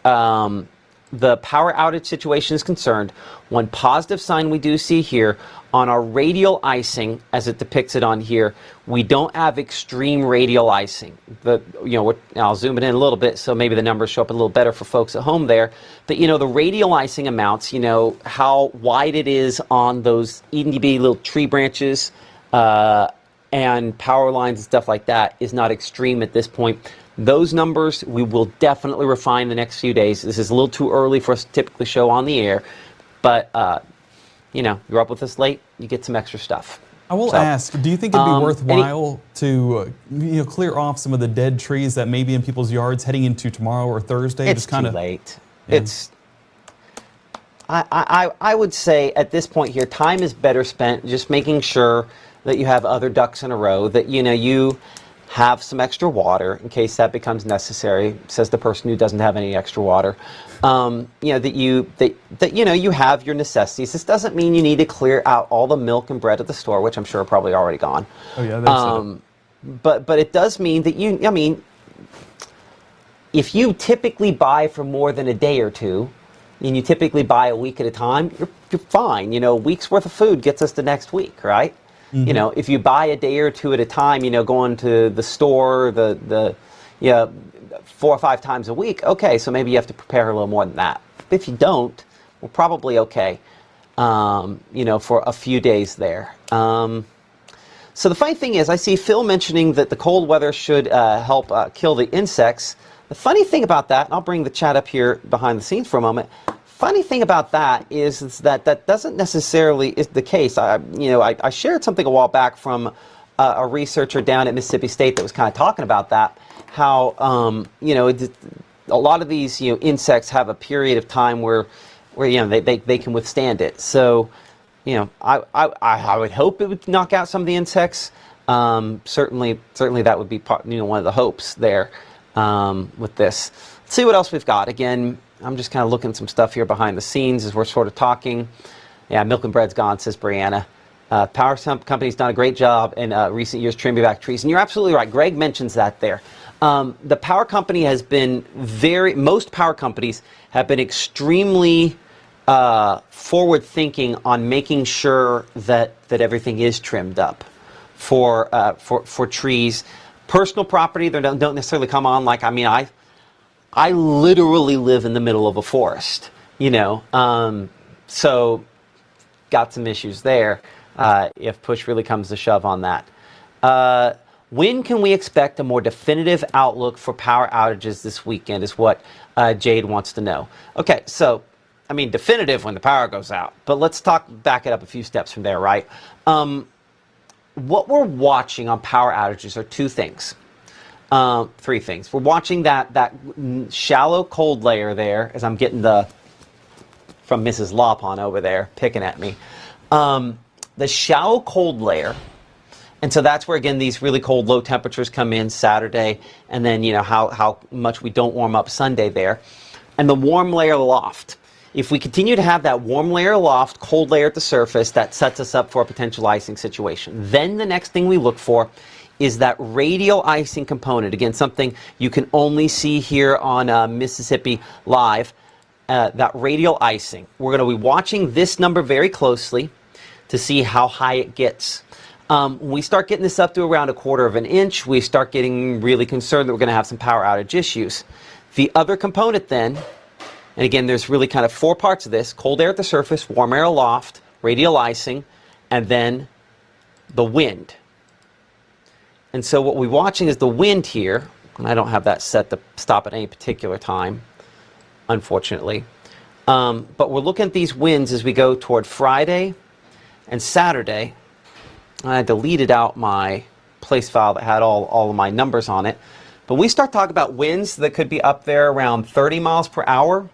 The power outage situation is concerned. One positive sign we do see here on our radial icing, as it depicts it on here, we don't have extreme radial icing. I'll zoom it in a little bit so maybe the numbers show up a little better for folks at home there. But the radial icing amounts, how wide it is on those EDB little tree branches and power lines and stuff like that is not extreme at this point. Those numbers we will definitely refine the next few days. This is a little too early for us to typically show on the air, but you're up with us late, you get some extra stuff. I will ask, do you think it'd be worthwhile to clear off some of the dead trees that may be in people's yards heading into tomorrow or Thursday? It's too late. Yeah. I would say at this point here, time is better spent just making sure that you have other ducks in a row, that you have some extra water in case that becomes necessary, says the person who doesn't have any extra water. That you have your necessities. This doesn't mean you need to clear out all the milk and bread at the store, which I'm sure are probably already gone. Oh yeah, but it does mean that if you typically buy for more than a day or two, and you typically buy a week at a time, you're fine. A week's worth of food gets us to next week, right? Mm-hmm. If you buy a day or two at a time, going to the store, the 4 or 5 times a week, okay, so maybe you have to prepare a little more than that. But if you don't, we're probably okay, for a few days there. So the funny thing is, I see Phil mentioning that the cold weather should help kill the insects. The funny thing about that, and I'll bring the chat up here behind the scenes for a moment. Funny thing about that is that doesn't necessarily is the case. I shared something a while back from a researcher down at Mississippi State that was kind of talking about that, how a lot of these insects have a period of time where they can withstand it. So I would hope it would knock out some of the insects. Certainly that would be one of the hopes there with this. Let's see what else we've got. Again, I'm just kind of looking at some stuff here behind the scenes as we're sort of talking. Yeah, milk and bread's gone, says Brianna. Power company's done a great job in recent years trimming back trees. And you're absolutely right. Greg mentions that there. The power company has been most power companies have been extremely forward thinking on making sure that everything is trimmed up for trees. Personal property, they don't necessarily come on like, I literally live in the middle of a forest, so got some issues there if push really comes to shove on that. When can we expect a more definitive outlook for power outages this weekend is what Jade wants to know. Okay, so, definitive when the power goes out, but let's back it up a few steps from there, right? What we're watching on power outages are 2 things. 3 things. We're watching that shallow cold layer there, as I'm getting from Mrs. Lawpon over there picking at me. The shallow cold layer, and so that's where again these really cold low temperatures come in Saturday, and then how much we don't warm up Sunday there, and the warm layer aloft. If we continue to have that warm layer aloft, cold layer at the surface, that sets us up for a potential icing situation. Then the next thing we look for is that radial icing component. Again, something you can only see here on Mississippi Live, that radial icing. We're going to be watching this number very closely to see how high it gets. When we start getting this up to around 1/4 of an inch, we start getting really concerned that we're going to have some power outage issues. The other component then, and again, there's really kind of 4 parts of this: cold air at the surface, warm air aloft, radial icing, and then the wind. And so what we're watching is the wind here, and I don't have that set to stop at any particular time, unfortunately. But we're looking at these winds as we go toward Friday and Saturday. I deleted out my place file that had all of my numbers on it. But we start talking about winds that could be up there around 30 miles per hour.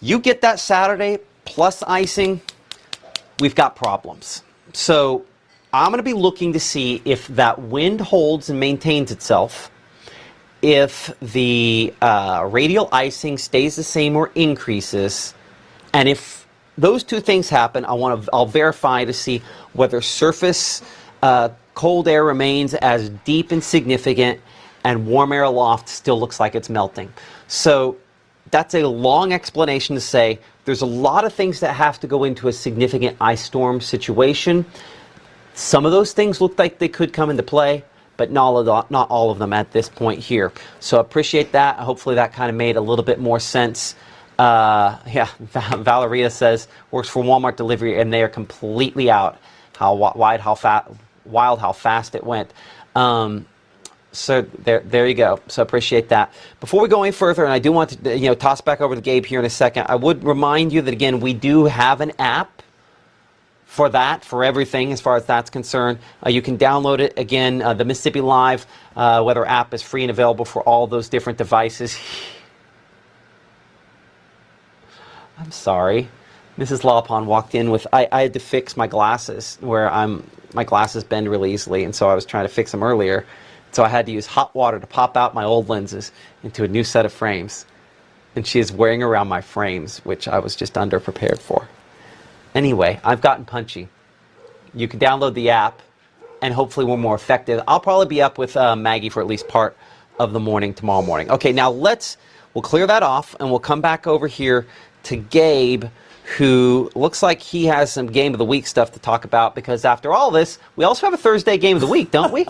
You get that Saturday plus icing, we've got problems. So I'm going to be looking to see if that wind holds and maintains itself, if the radial icing stays the same or increases, and if those two things happen, I'll verify to see whether surface cold air remains as deep and significant, and warm air aloft still looks like it's melting. So that's a long explanation to say there's a lot of things that have to go into a significant ice storm situation. Some of those things look like they could come into play, but not all of them at this point here. So appreciate that. Hopefully that kind of made a little bit more sense. Yeah, Valeria says, works for Walmart delivery, and they are completely out. How wild, how fast it went. So there you go. So appreciate that. Before we go any further, and I do want to toss back over to Gabe here in a second, I would remind you that, again, we do have an app for that, for everything as far as that's concerned. You can download it. Again, the Mississippi Live Weather app is free and available for all those different devices. I'm sorry. Mrs. Lawpon walked in with, I had to fix my glasses where my glasses bend really easily, and so I was trying to fix them earlier. So I had to use hot water to pop out my old lenses into a new set of frames. And she is wearing around my frames, which I was just underprepared for. Anyway, I've gotten punchy. You can download the app, and hopefully we're more effective. I'll probably be up with Maggie for at least part of the morning tomorrow morning. Okay, now we'll clear that off, and we'll come back over here to Gabe, who looks like he has some Game of the Week stuff to talk about, because after all this, we also have a Thursday Game of the Week, don't we?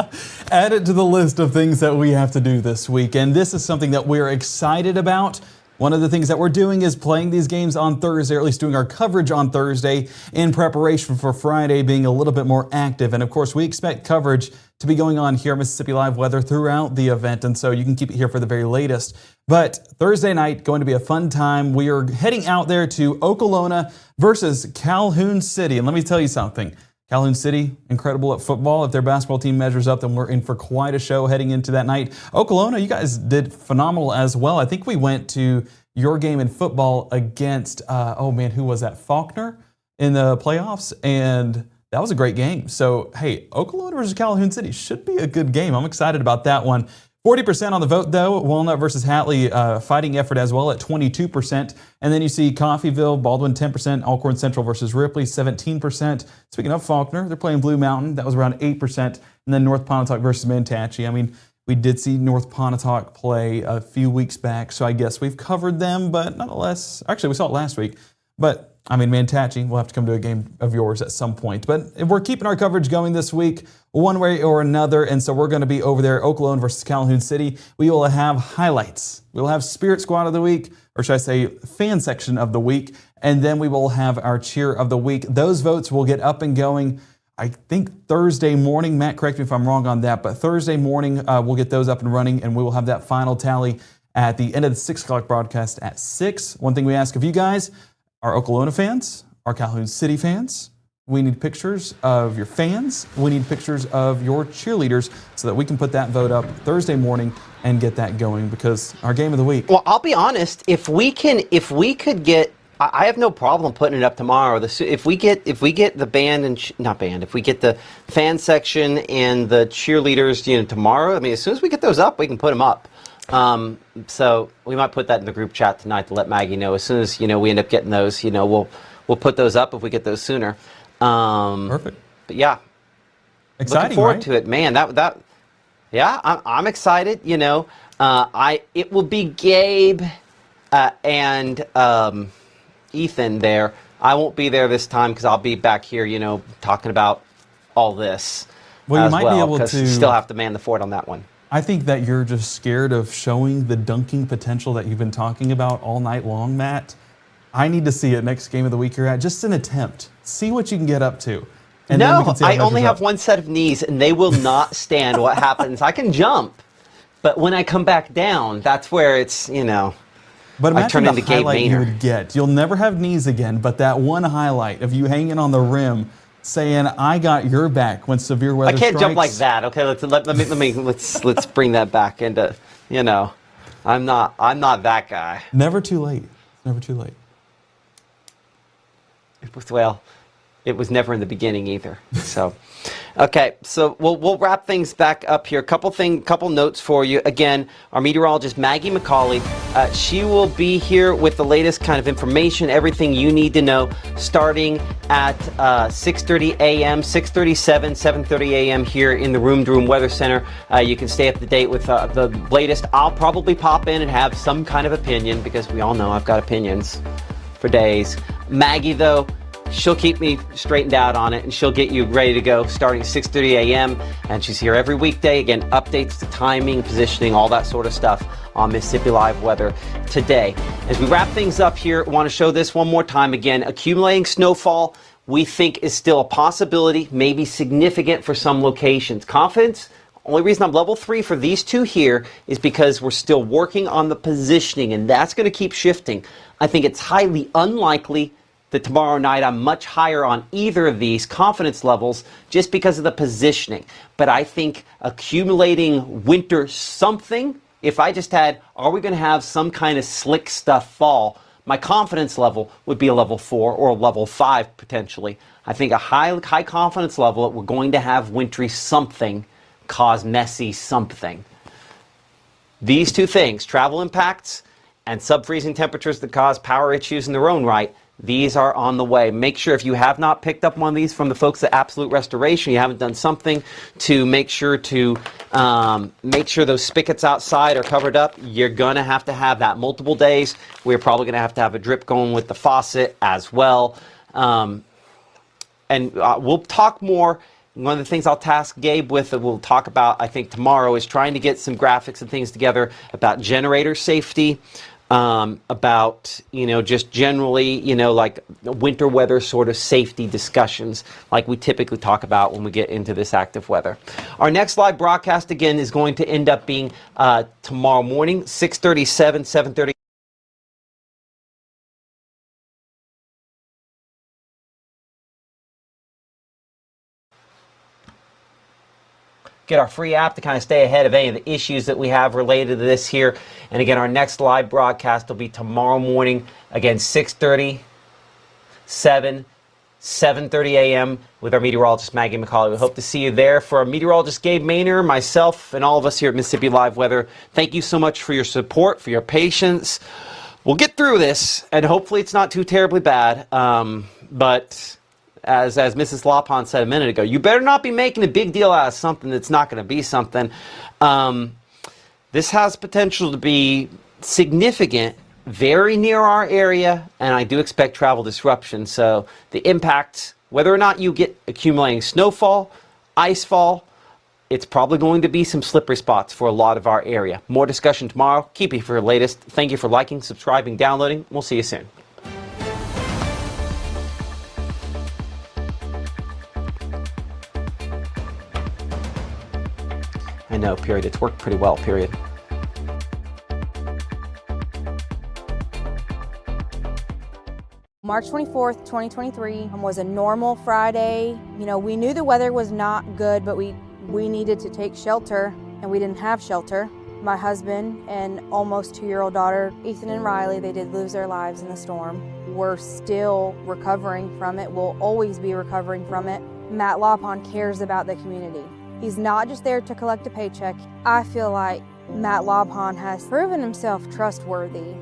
Add it to the list of things that we have to do this week, and this is something that we're excited about. One of the things that we're doing is playing these games on Thursday, or at least doing our coverage on Thursday in preparation for Friday being a little bit more active. And of course, we expect coverage to be going on here at Mississippi Live Weather throughout the event, and so you can keep it here for the very latest. But Thursday night, going to be a fun time. We are heading out there to Okolona versus Calhoun City. And let me tell you something. Calhoun City, incredible at football. If their basketball team measures up, then we're in for quite a show heading into that night. Okolona, you guys did phenomenal as well. I think we went to your game in football against, who was that? Faulkner in the playoffs, and that was a great game. So, hey, Okolona versus Calhoun City should be a good game. I'm excited about that one. 40% on the vote, though. Walnut versus Hatley, fighting effort as well at 22%. And then you see Coffeyville, Baldwin 10%, Alcorn Central versus Ripley 17%. Speaking of Faulkner, they're playing Blue Mountain. That was around 8%. And then North Pontotoc versus Manatachee. I mean, we did see North Pontotoc play a few weeks back, so I guess we've covered them, but nonetheless, actually we saw it last week. But I mean, Manatachee, we'll have to come to a game of yours at some point. But we're keeping our coverage going this week one way or another, and so we're going to be over there, Okolona versus Calhoun City. We will have highlights. We'll have Spirit Squad of the Week, or should I say fan section of the week, and then we will have our cheer of the week. Those votes will get up and going, I think, Thursday morning. Matt, correct me if I'm wrong on that, but Thursday morning we'll get those up and running, and we will have that final tally at the end of the 6 o'clock broadcast at 6. One thing we ask of you guys, our Okolona fans, our Calhoun City fans, we need pictures of your fans. We need pictures of your cheerleaders so that we can put that vote up Thursday morning and get that going, because our game of the week. Well, I'll be honest. If we could get, I have no problem putting it up tomorrow. If we get the band and if we get the fan section and the cheerleaders, tomorrow. I mean, as soon as we get those up, we can put them up. So we might put that in the group chat tonight to let Maggie know. As soon as we end up getting those, we'll put those up if we get those sooner. Perfect. But yeah, exciting. Looking forward right? to it, man. I'm excited. It will be Gabe and Ethan there. I won't be there this time because I'll be back here, talking about all this. Well, you might be able to still have to man the fort on that one. I think that you're just scared of showing the dunking potential that you've been talking about all night long, Matt. I need to see it next game of the week you're at. Just an attempt. See what you can get up to. And then we can see how I only have up. one set of knees, and they will not stand what happens. I can jump, but when I come back down, that's where it's, But I turn imagine into the Gabe highlight you Maynard. would get. You'll never have knees again, but that one highlight of you hanging on the rim saying, I got your back when severe weather I can't jump like strikes. that. Okay, let's bring that back into, I'm not that guy. Never too late. Never too late. Well, it was never in the beginning either. So, okay, so we'll wrap things back up here. Couple notes for you. Again, our meteorologist Maggie McCauley, she will be here with the latest kind of information, everything you need to know, starting at 6:30 a.m., 6:37, 7:30 a.m. here in the Room to Room Weather Center. You can stay up to date with the latest. I'll probably pop in and have some kind of opinion because we all know I've got opinions for days. Maggie, though, she'll keep me straightened out on it, and she'll get you ready to go starting 6:30 a.m. And she's here every weekday. Again, updates to timing, positioning, all that sort of stuff on Mississippi Live Weather today. As we wrap things up here, I want to show this one more time. Again, accumulating snowfall we think is still a possibility, maybe significant for some locations. Confidence? Only reason I'm level 3 for these two here is because we're still working on the positioning, and that's going to keep shifting. I think it's highly unlikely that tomorrow night I'm much higher on either of these confidence levels just because of the positioning. But I think accumulating winter something, if I just had, are we going to have some kind of slick stuff fall, my confidence level would be a level 4 or a level 5 potentially. I think a high confidence level that we're going to have wintry something cause messy something. These two things, travel impacts and sub-freezing temperatures that cause power issues in their own right, these are on the way. Make sure if you have not picked up one of these from the folks at Absolute Restoration, you haven't done something to make sure those spigots outside are covered up, you're going to have that multiple days. We're probably going to have a drip going with the faucet as well. And we'll talk more. One of the things I'll task Gabe with that we'll talk about, I think, tomorrow is trying to get some graphics and things together about generator safety, about, just generally, like winter weather sort of safety discussions like we typically talk about when we get into this active weather. Our next live broadcast, again, is going to end up being tomorrow morning, 6:37, 7:30. Get our free app to kind of stay ahead of any of the issues that we have related to this here. And again, our next live broadcast will be tomorrow morning, again, 6:30, 7:30 a.m. with our meteorologist, Maggie McCauley. We hope to see you there. For our meteorologist, Gabe Maynor, myself, and all of us here at Mississippi Live Weather, thank you so much for your support, for your patience. We'll get through this, and hopefully it's not too terribly bad. But as Mrs. Lopon said a minute ago, you better not be making a big deal out of something that's not going to be something. This has potential to be significant, very near our area, and I do expect travel disruption. So the impact, whether or not you get accumulating snowfall, icefall, it's probably going to be some slippery spots for a lot of our area. More discussion tomorrow. Keep you for the latest. Thank you for liking, subscribing, downloading. We'll see you soon. I know, period. It's worked pretty well, period. March 24th, 2023 was a normal Friday. We knew the weather was not good, but we needed to take shelter, and we didn't have shelter. My husband and almost 2-year-old daughter, Ethan and Riley, they did lose their lives in the storm. We're still recovering from it. We'll always be recovering from it. Matt Lopon cares about the community. He's not just there to collect a paycheck. I feel like Matt Lopon has proven himself trustworthy